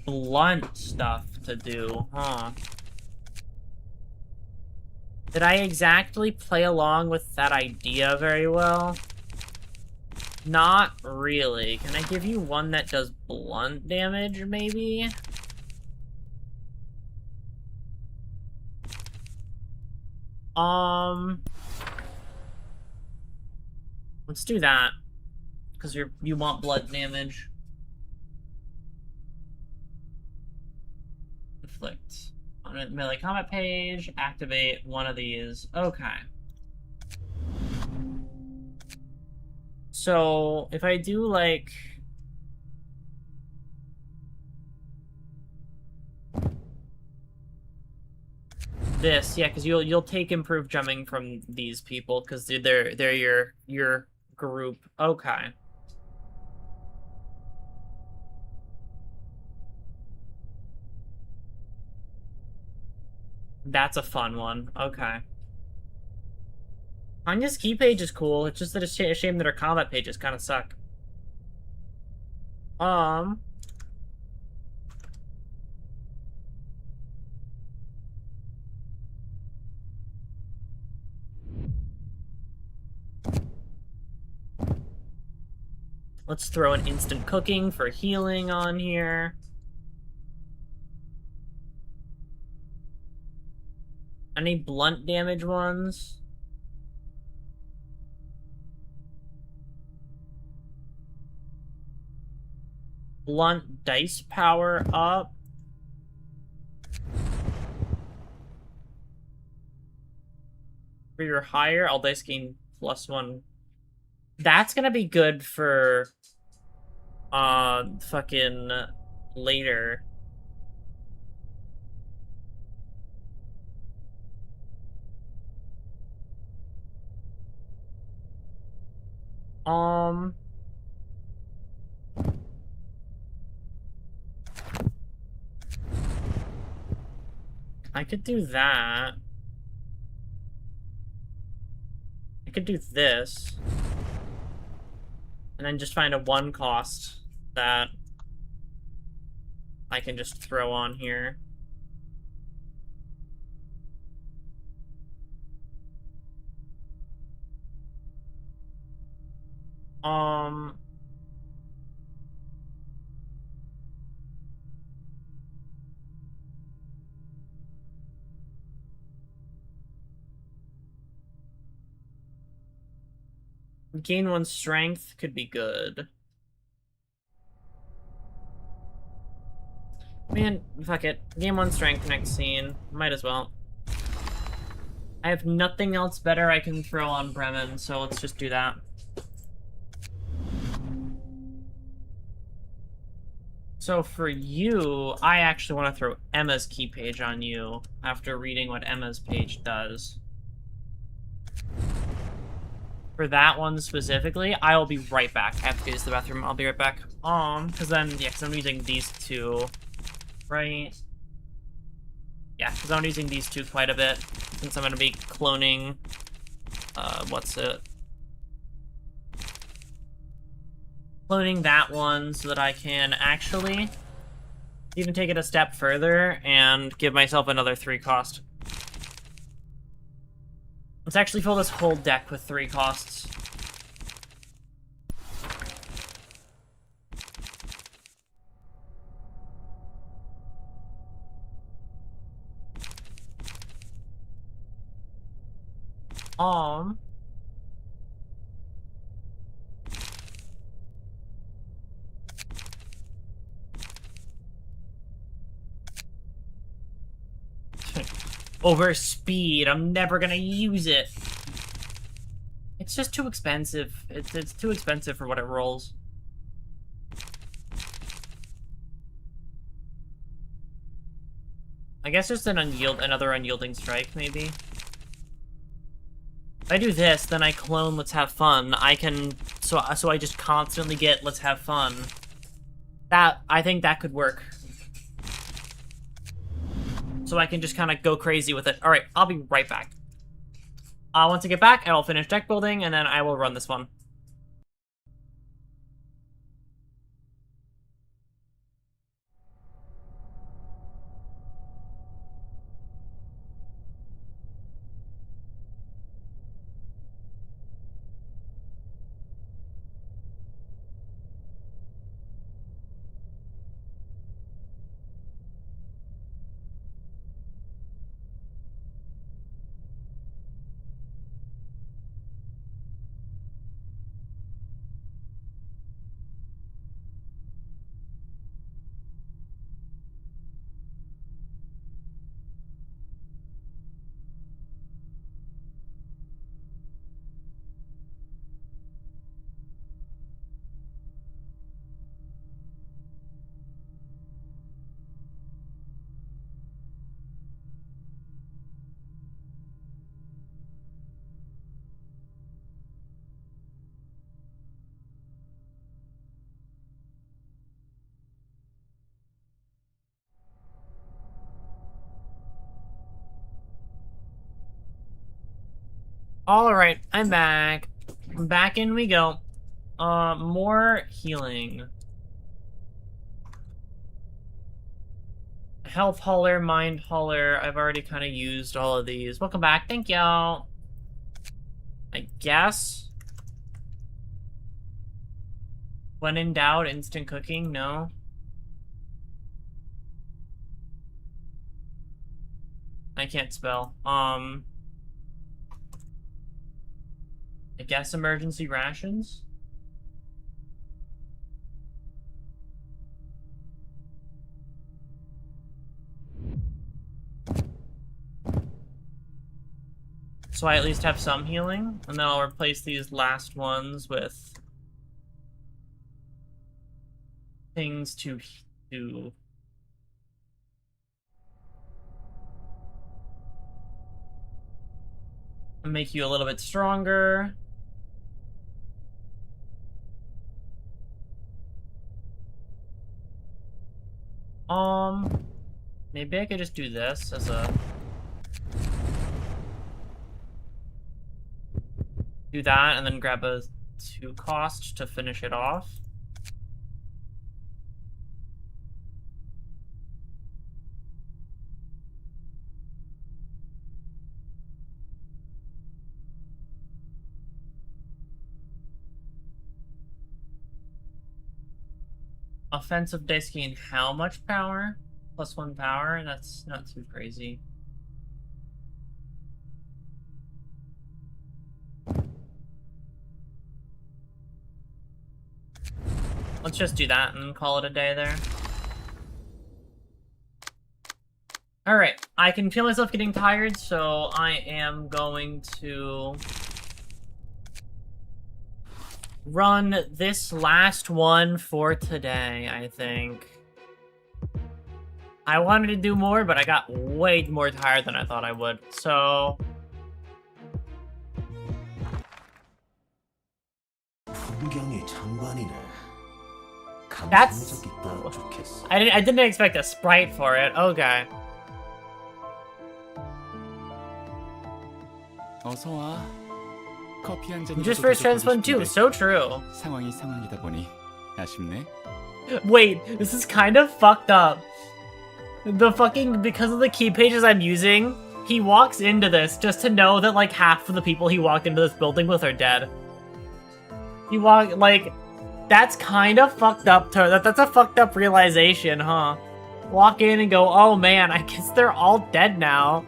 blunt stuff to do, huh? Did I exactly play along with that idea very well? Not really. Can I give you one that does blunt damage, maybe? Let's do that. Because you want blood damage. Inflict. On a melee combat page, activate one of these. Okay. So, if I do, like... this, yeah, because you'll take improved jumping from these people, because they're your group. Okay. That's a fun one. Okay. Anya's key page is cool. It's just that it's a shame that her combat pages kind of suck. Um... Let's throw an instant cooking for healing on here. Any blunt damage ones? Blunt dice power up. For your higher, all dice gain +1. That's gonna be good for fucking later. Um I could do that. I could do this. And then just find a 1 cost that I can just throw on here. Um... Gain 1 strength could be good. Man, fuck it. Gain 1 strength next scene. Might as well. I have nothing else better I can throw on Bremen, so let's just do that. So for you, I actually want to throw Emma's key page on you after reading what Emma's page does. For that one specifically, I will be right back. I have to go to the bathroom. I'll be right back. Because then, yeah, because I'm using these two, right? Yeah, because I'm using these two quite a bit, since I'm going to be cloning, cloning that one so that I can actually even take it a step further and give myself another 3 cost. Let's actually fill this whole deck with 3 costs. Over speed, I'm never gonna use it. It's just too expensive. It's too expensive for what it rolls. I guess just another unyielding strike, maybe. If I do this, then I clone Let's Have Fun. I can so I just constantly get Let's Have Fun. I think that could work. So I can just kind of go crazy with it. Alright, I'll be right back. Once I get back, I will finish deck building, and then I will run this one. Alright, I'm back. Back in we go. More healing. Health hauler, mind hauler. I've already kind of used all of these. Welcome back. Thank y'all. I guess. When in doubt, instant cooking. No. I can't spell. I guess emergency rations? So I at least have some healing, and then I'll replace these last ones with things to make you a little bit stronger. Maybe I could just do this as a... Do that, and then grab a 2 cost to finish it off. Offensive dice gain how much power? +1 power? That's not too crazy. Let's just do that and call it a day there. Alright, I can feel myself getting tired, so I am going to run this last one for today, I think. I wanted to do more, but I got way more tired than I thought I would, so... That's... I didn't expect a sprite for it. Okay. 어서 와. 커피 한 잔. Just first transform too. So true. 상황이 상황이다 보니 아쉽네. Wait, this is kind of fucked up. The fucking, because of the key pages I'm using, he walks into this just to know that like half of the people he walked into this building with are dead. He walked, like, that's kind of fucked up. That's a fucked up realization, huh? Walk in and go, oh man, I guess they're all dead now.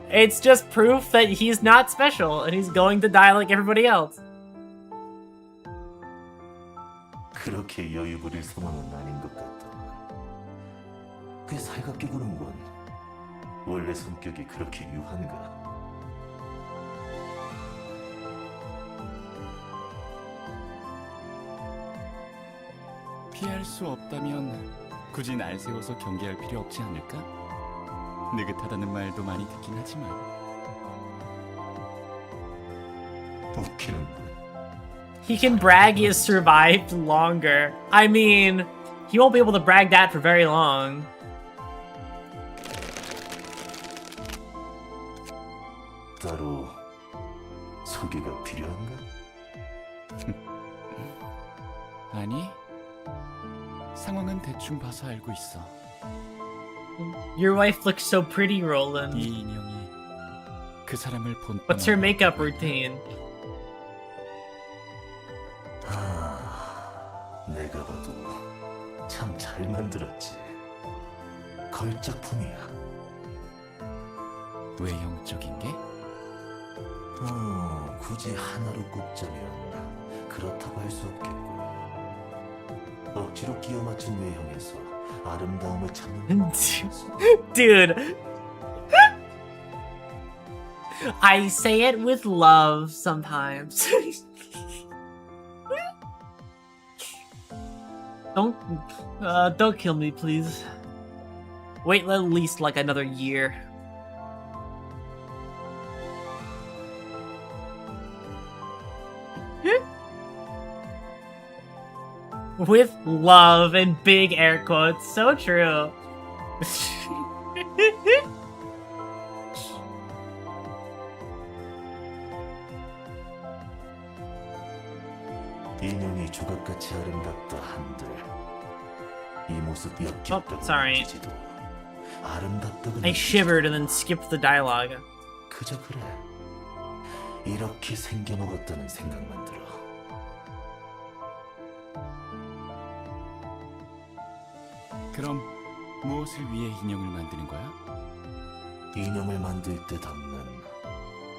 It's just proof that he's not special and he's going to die like everybody else. 그렇게 여유 부릴 상황은 아닌 것 같다. 꽤 살갑게 구는 건 원래 성격이 그렇게 유한가? 피할 수 없다면 굳이 날 세워서 경계할 필요 없지 않을까? 느긋하다는 말도 많이 듣긴 하지만. 웃기는군. He can brag he has survived longer. I mean, he won't be able to brag that for very long. 따로 소개가 필요한가? 아니, 상황은 대충 봐서 알고 있어. Your wife looks so pretty, Roland. 이 인형이 그 사람을 본. What's her makeup routine? 내가 봐도 참 잘 만들었지. 걸작품이야. 외형적인 게? 굳이 하나로 꼽자면 그렇다고 할 수 없겠고. 억지로 끼워 맞춘 외형에서 아름다움을 찾는 Dude. I say it with love sometimes. Don't kill me, please. Wait at least like another year. With love and big air quotes. So true. 인형이 조각같이 아름답다 한들 이 모습 역겹다고 sorry. 느끼지도 아름답다고 I shivered and then skipped the dialogue. 그저 그래. 이렇게 생겨먹었다는 생각만 들어. 그럼 무엇을 위해 인형을 만드는 거야? 인형을 만들 때 담는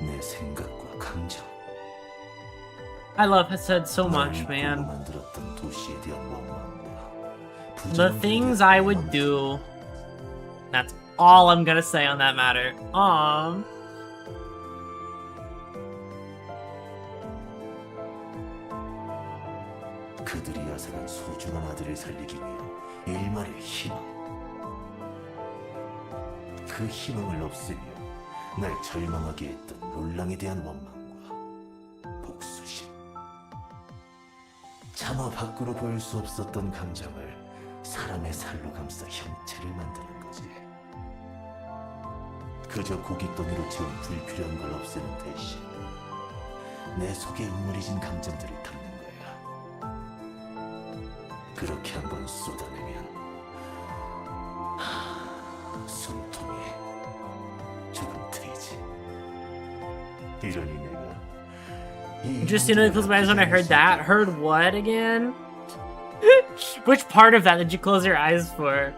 내 생각과 감정. I love has said so 날 much, 이끌고 man. 만들었던 도시에 대한 원망과 The things I would do. That's all I'm gonna say on that matter. 그들이 야생한 소중한 아들을 살리기 위한 일말의 희망. 그 희망을 없애며 날 절망하게 했던 롤랑에 대한 원망과 복수심. 차마 밖으로 보일 수 없었던 감정을 사람의 살로 감싸 형체를 만드는 거지. 그저 고깃덩이로 채운 불필요한 걸 없애는 대신 내 속에 응어리진 감정들을 담는 거야. 그렇게 한번 쏟아내면 숨통이 조금 트이지. 이러니 내가 Just close my eyes when I heard that. Heard what again? Which part of that did you close your eyes for?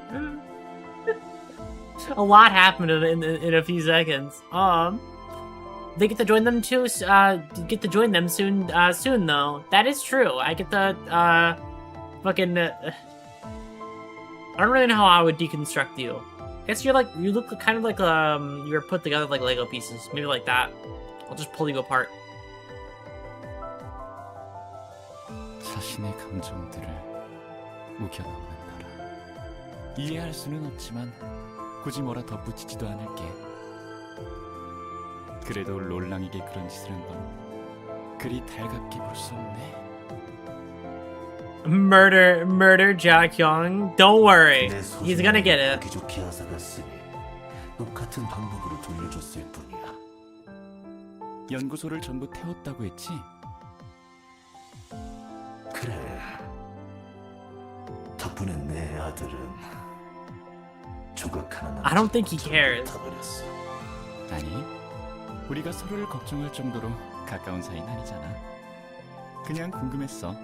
A lot happened in a few seconds. They get to join them too. Get to join them soon. Soon though. That is true. I get the fucking. I don't really know how I would deconstruct you. I guess you look kind of like you were put together like Lego pieces. Maybe like that. I'll just pull you apart. 자신의 감정들을 우겨넣는 나라. 이해할 수는 없지만 굳이 뭐라 덧붙이지도 않을게. 그래도 롤랑에게 그런 짓을 한 건 그리 달갑게 볼 수 없네. Murder Jack Young. Don't worry, he's gonna get it. 보기 좋게 앗아갔으니 똑같은 방법으로 돌려줬을 뿐이야. 연구소를 전부 태웠다고 했지? 그래. 덕분에 내 아들은 조각 하나 I don't think he cares. 타버렸어. 아니, 우리가 서로를 걱정할 정도로 가까운 사이는 아니잖아. 그냥 궁금했어.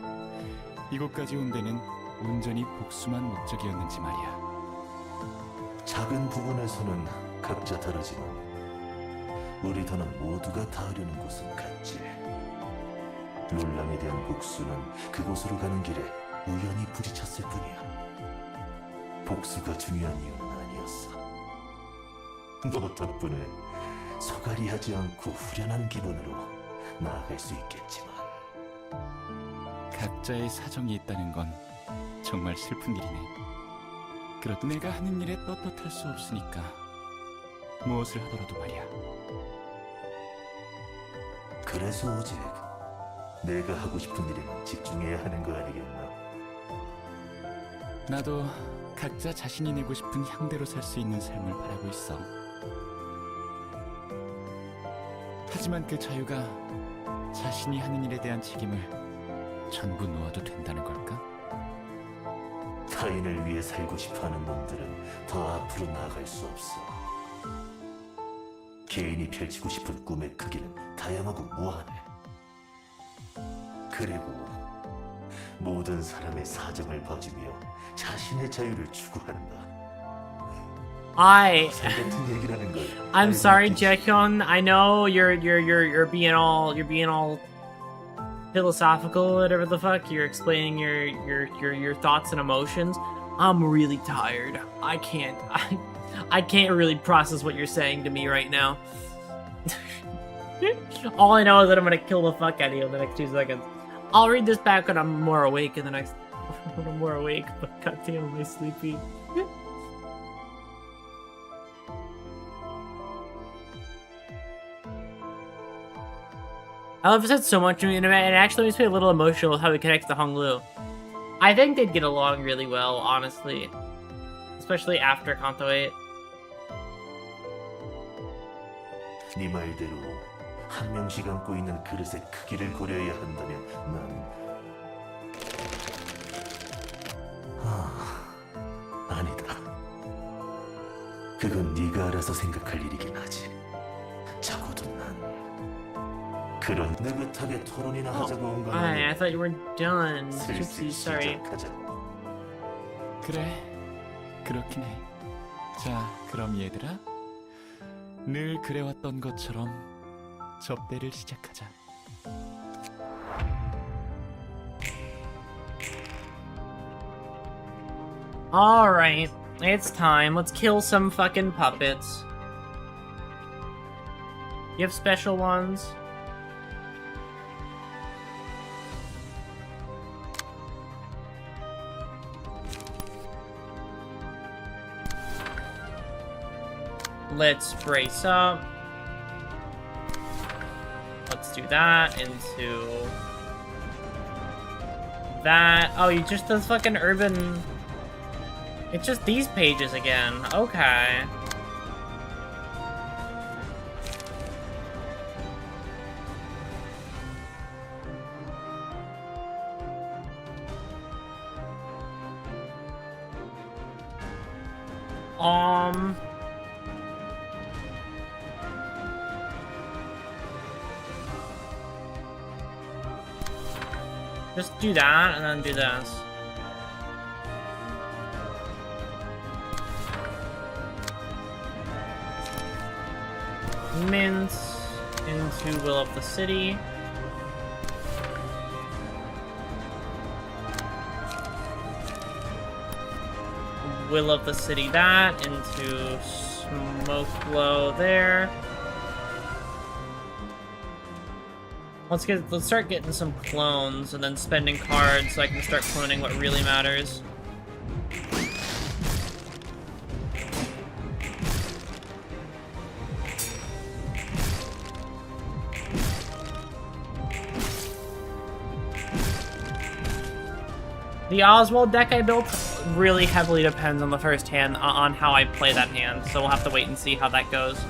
이곳까지 온 데는 온전히 복수만 목적이었는지 말이야. 작은 부분에서는 각자 다르지만 우리 더는 모두가 닿으려는 곳은 같지. 롤랑에 대한 복수는 그곳으로 가는 길에 우연히 부딪혔을 뿐이야. 복수가 중요한 이유는 아니었어. 너 덕분에 소갈이하지 않고 후련한 기분으로 나아갈 수 있겠지만 각자의 사정이 있다는 건 정말 슬픈 일이네. 그렇다 내가 하는 일에 떳떳할 수 없으니까 무엇을 하더라도 말이야. 그래서 오직 내가 하고 싶은 일에만 집중해야 하는 거 아니겠나? 나도 각자 자신이 내고 싶은 향대로 살 수 있는 삶을 바라고 있어. 하지만 그 자유가 자신이 하는 일에 대한 책임을 전부 놓아도 된다는 걸까? 타인을 위해 살고 싶어하는 놈들은 더 앞으로 나아갈 수 없어. 개인이 펼치고 싶은 꿈의 크기는 다양하고 무한해. 그리고 모든 사람의 사정을 봐주며 자신의 자유를 추구한다. 같은 얘기라는 걸 I'm 알고 sorry, 있겠지. Jaehyun. I know you're being all philosophical, whatever the fuck. You're explaining your thoughts and emotions. I'm really tired. I can't really process what you're saying to me right now. All I know is that I'm gonna kill the fuck out of you in the next 2 seconds. I'll read this back when I'm more awake in the next. When I'm more awake, but goddamn, am I sleepy? I love it said so much to me, and it actually makes me a little emotional how he connects to Honglu. I think they'd get along really well, honestly. Especially after Kanto 8. 네 말대로 한 명씩 안고 있는 그릇의 크기를 고려해야 한다면 난 그건 네가 알아서 생각할 일이긴 하지. 적어도 난 그런 느긋하게 토론이나 하자고 온 건 I 아니야. thought you were done. 슬슬 Oopsie, sorry. 시작하자고. 그래, 그렇긴 해. 자, 그럼 얘들아, 늘 그래왔던 것처럼 접대를 시작하자. Alright, it's time. Let's kill some fucking puppets. You have special ones? Let's brace up. Let's do that into that. Oh, you just does fucking urban. It's just these pages again. Okay. Just do that and then do this. Mint into Will of the City. Will of the City that into Smoke Glow there. Let's start getting some clones and then spending cards so I can start cloning what really matters. The Oswald deck I built really heavily depends on the first hand, on how I play that hand, so we'll have to wait and see how that goes.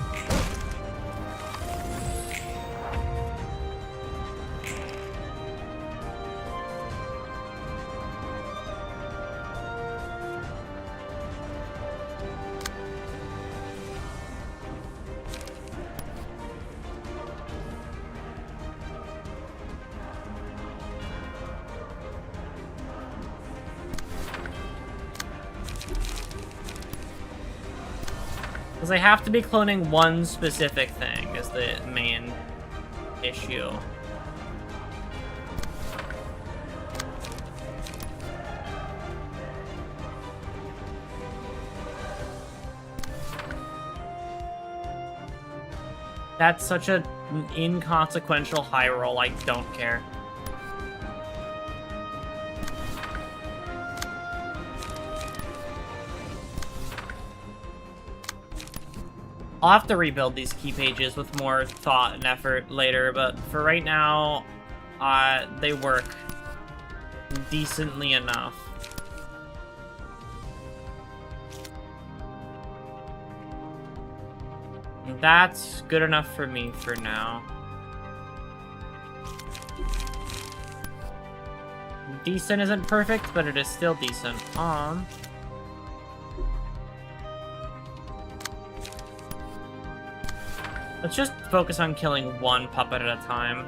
Because I have to be cloning one specific thing is the main issue. That's such an inconsequential high roll, I don't care. I'll have to rebuild these key pages with more thought and effort later, but for right now, they work decently enough. That's good enough for me for now. Decent isn't perfect, but it is still decent. Let's just focus on killing one puppet at a time.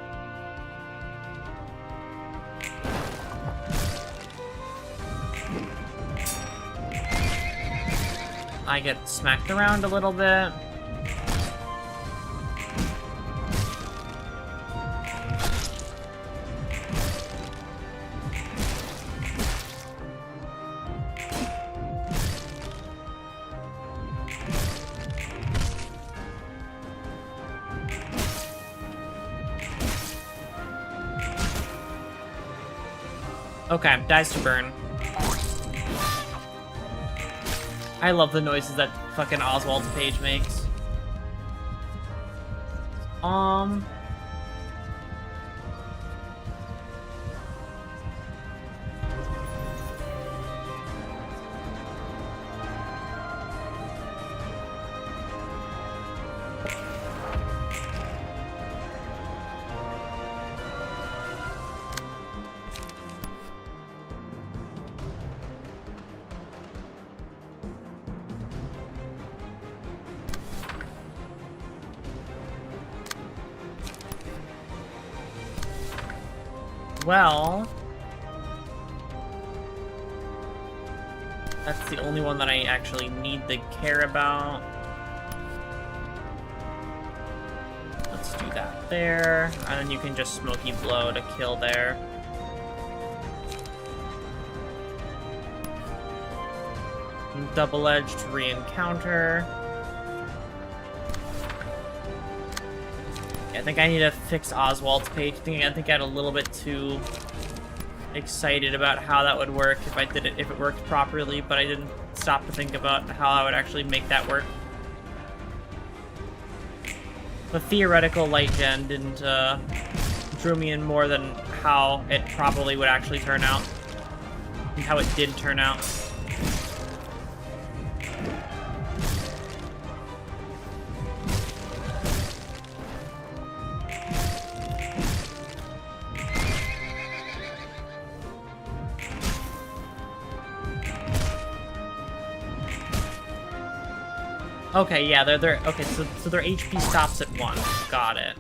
I get smacked around a little bit. Okay, dies to burn. I love the noises that fucking Oswald's page makes. Well... That's the only one that I actually need to care about. Let's do that there. And then you can just Smoky Blow to kill there. Double-edged re-encounter. I think I need to fix Oswald's page. I think I got a little bit too excited about how that would work if it worked properly, but I didn't stop to think about how I would actually make that work. The theoretical light gen didn't drew me in more than how it probably would actually turn out, and how it did turn out. Okay, yeah, they're okay. So their HP stops at 1. Got it.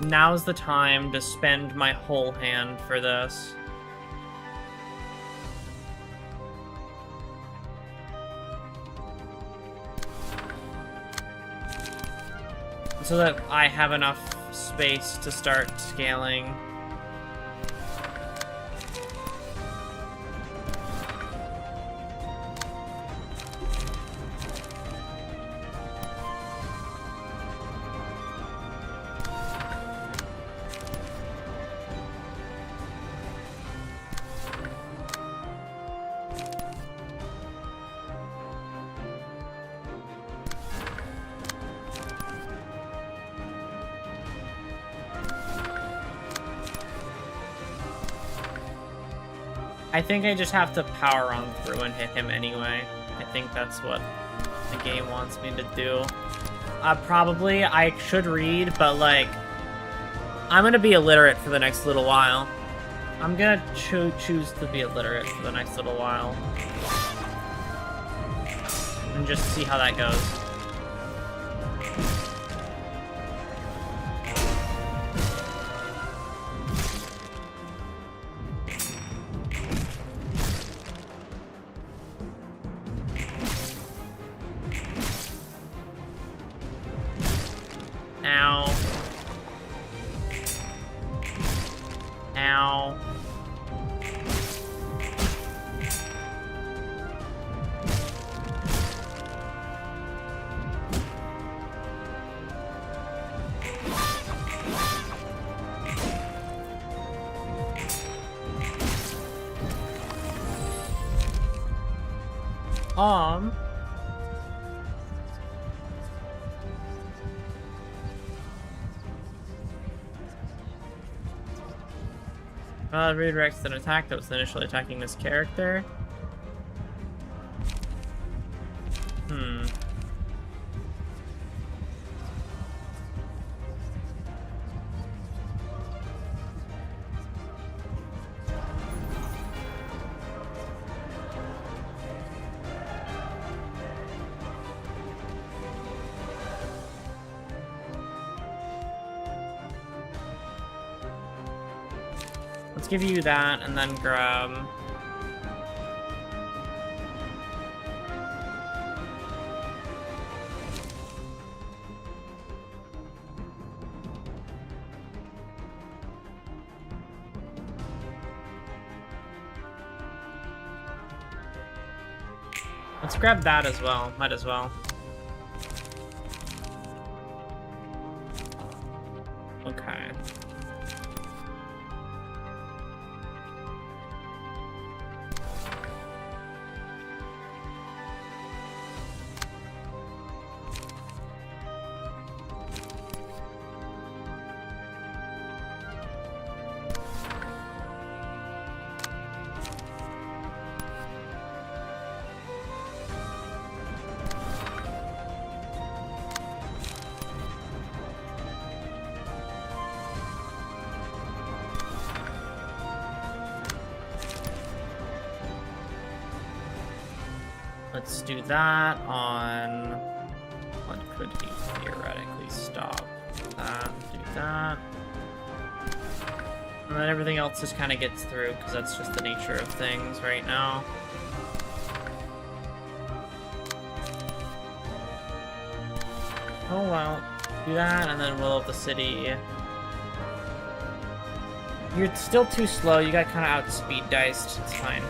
Now's the time to spend my whole hand for this. So that I have enough space to start scaling. I think I just have to power on through and hit him anyway. I think that's what the game wants me to do. Probably, I should read, but like, I'm gonna be illiterate for the next little while. I'm gonna choose to be illiterate for the next little while. And just see how that goes. Redirects an attack that was initially attacking this character. Let's give you that, and then grab... Let's grab that as well. Might as well. Okay. Let's do that on what could be theoretically stop. That, do that. And then everything else just kind of gets through, because that's just the nature of things right now. Oh well. Do that, and then Will of the City. You're still too slow, you got kind of outspeed diced. It's fine.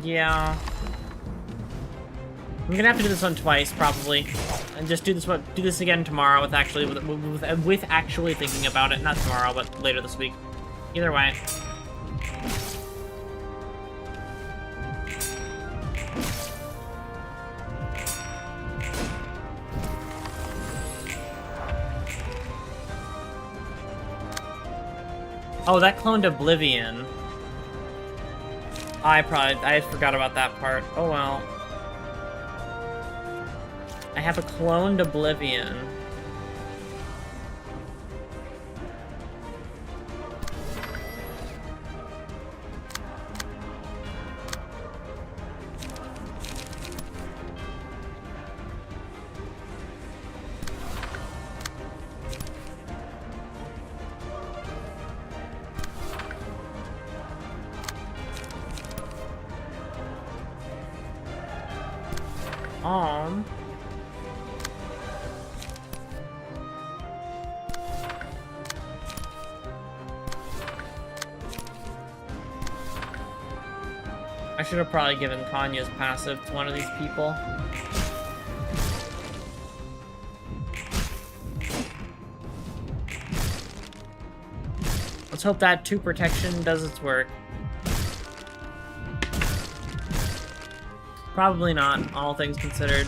Yeah. I'm gonna have to do this one twice, probably, and just do this again tomorrow with actually thinking about it. Not tomorrow, but later this week. Either way. Oh, that cloned Oblivion. I forgot about that part. Oh well. I have a cloned Oblivion. I should have probably given Kanya's passive to one of these people. Let's hope that 2 protection does its work. Probably not, all things considered.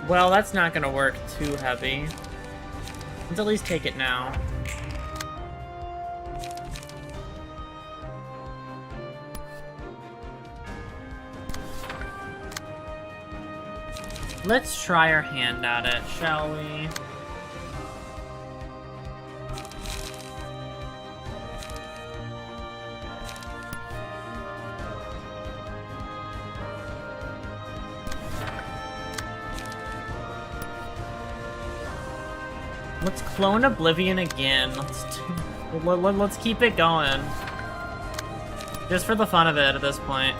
Well, that's not gonna work too heavy. Let's at least take it now. Let's try our hand at it, shall we? Let's clone Oblivion again. Let's keep it going. Just for the fun of it at this point.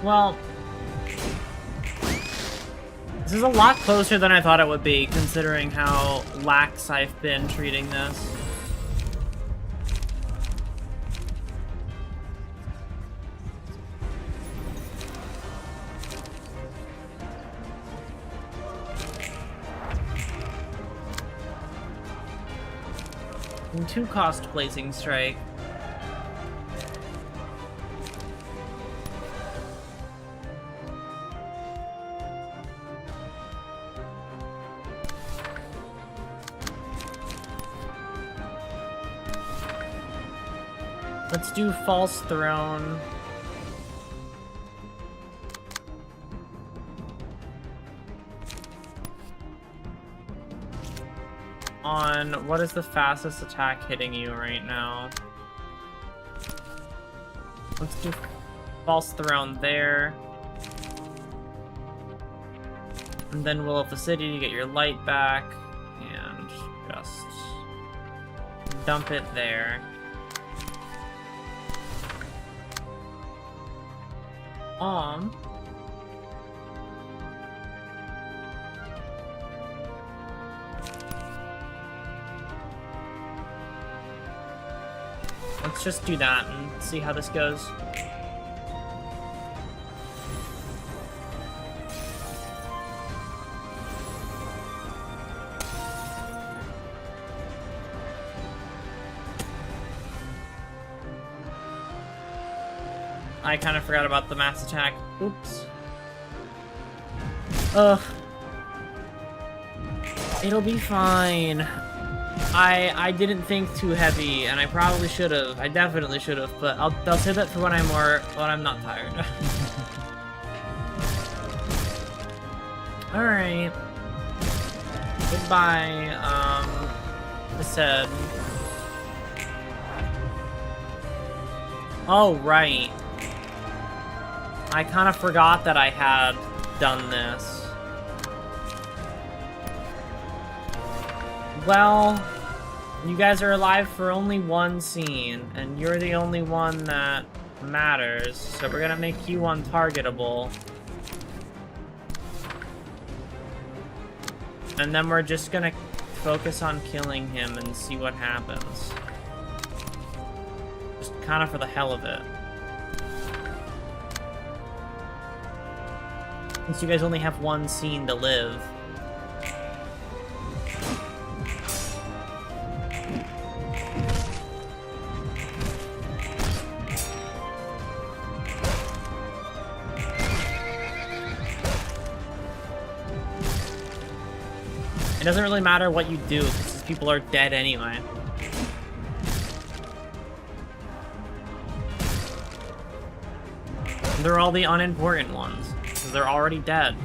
Well, this is a lot closer than I thought it would be, considering how lax I've been treating this. And 2-cost Blazing Strike. Let's do False Throne. On what is the fastest attack hitting you right now? Let's do False Throne there. And then Will of the City to get your light back. And just dump it there. Let's just do that and see how this goes. I kind of forgot about the mass attack. Oops. Ugh. It'll be fine. I didn't think too heavy, and I probably should have. I definitely should have, but I'll save that for when I'm not tired. All right. Goodbye. I said. Oh right. I kind of forgot that I had done this. Well, you guys are alive for only one scene, and you're the only one that matters, so we're gonna make you untargetable. And then we're just gonna focus on killing him and see what happens. Just kind of for the hell of it. Since you guys only have one scene to live. It doesn't really matter what you do, because these people are dead anyway. They're all the unimportant ones. They're already dead.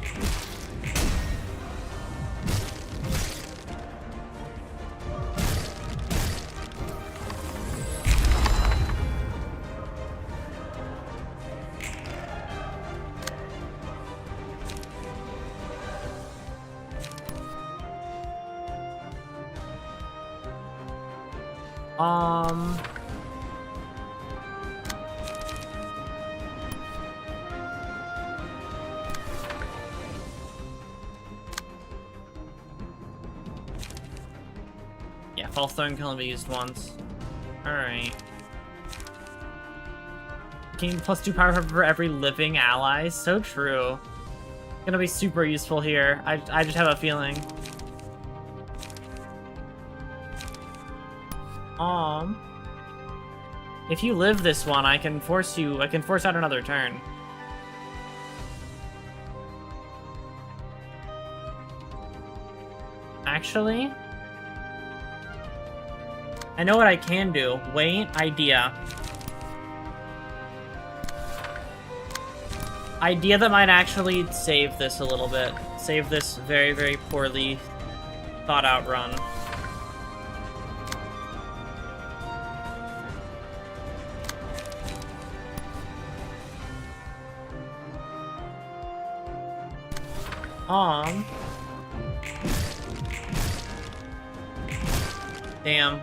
Yeah, False Throne can only be used once. Alright. Gain +2 power for every living ally. So true. Gonna be super useful here. I just have a feeling. If you live this one, I can force out another turn. Actually, I know what I can do. Wait, idea. Idea that might actually save this a little bit. Save this very, very poorly thought out run. Damn.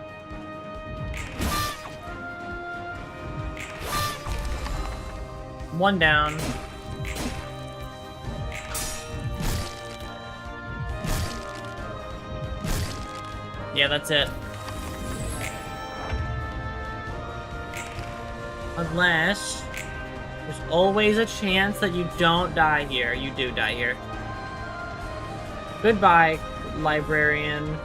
One down. Yeah, that's it. Unless there's always a chance that you don't die here. You do die here. Goodbye, librarian.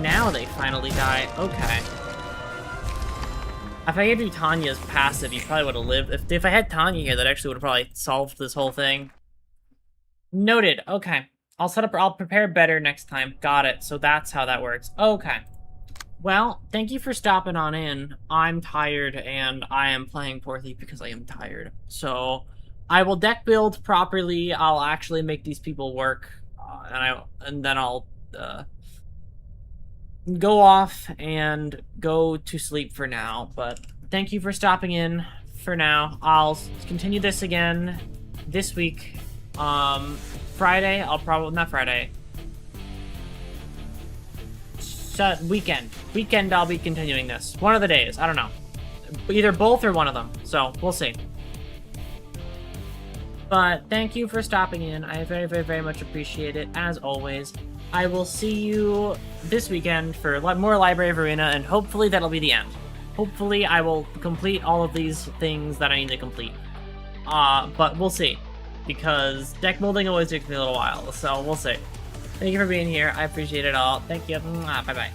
Now they finally die. Okay. If I gave you Tanya's passive, you probably would have lived. If I had Tanya here, that actually would have probably solved this whole thing. Noted. Okay. I'll prepare better next time. Got it. So that's how that works. Okay. Well, thank you for stopping on in. I'm tired, and I am playing poorly because I am tired. So, I will deck build properly. I'll actually make these people work, and then I'll go off and go to sleep for now. But thank you for stopping in for now. I'll continue this again this week. Friday, not Friday. Weekend, I'll be continuing this. One of the days, I don't know. Either both or one of them, so we'll see. But thank you for stopping in. I very, very, very much appreciate it, as always. I will see you this weekend for more Library of Ruina, and hopefully that'll be the end. Hopefully I will complete all of these things that I need to complete. But we'll see. Because deck building always takes me a little while, so we'll see. Thank you for being here. I appreciate it all. Thank you. Bye-bye.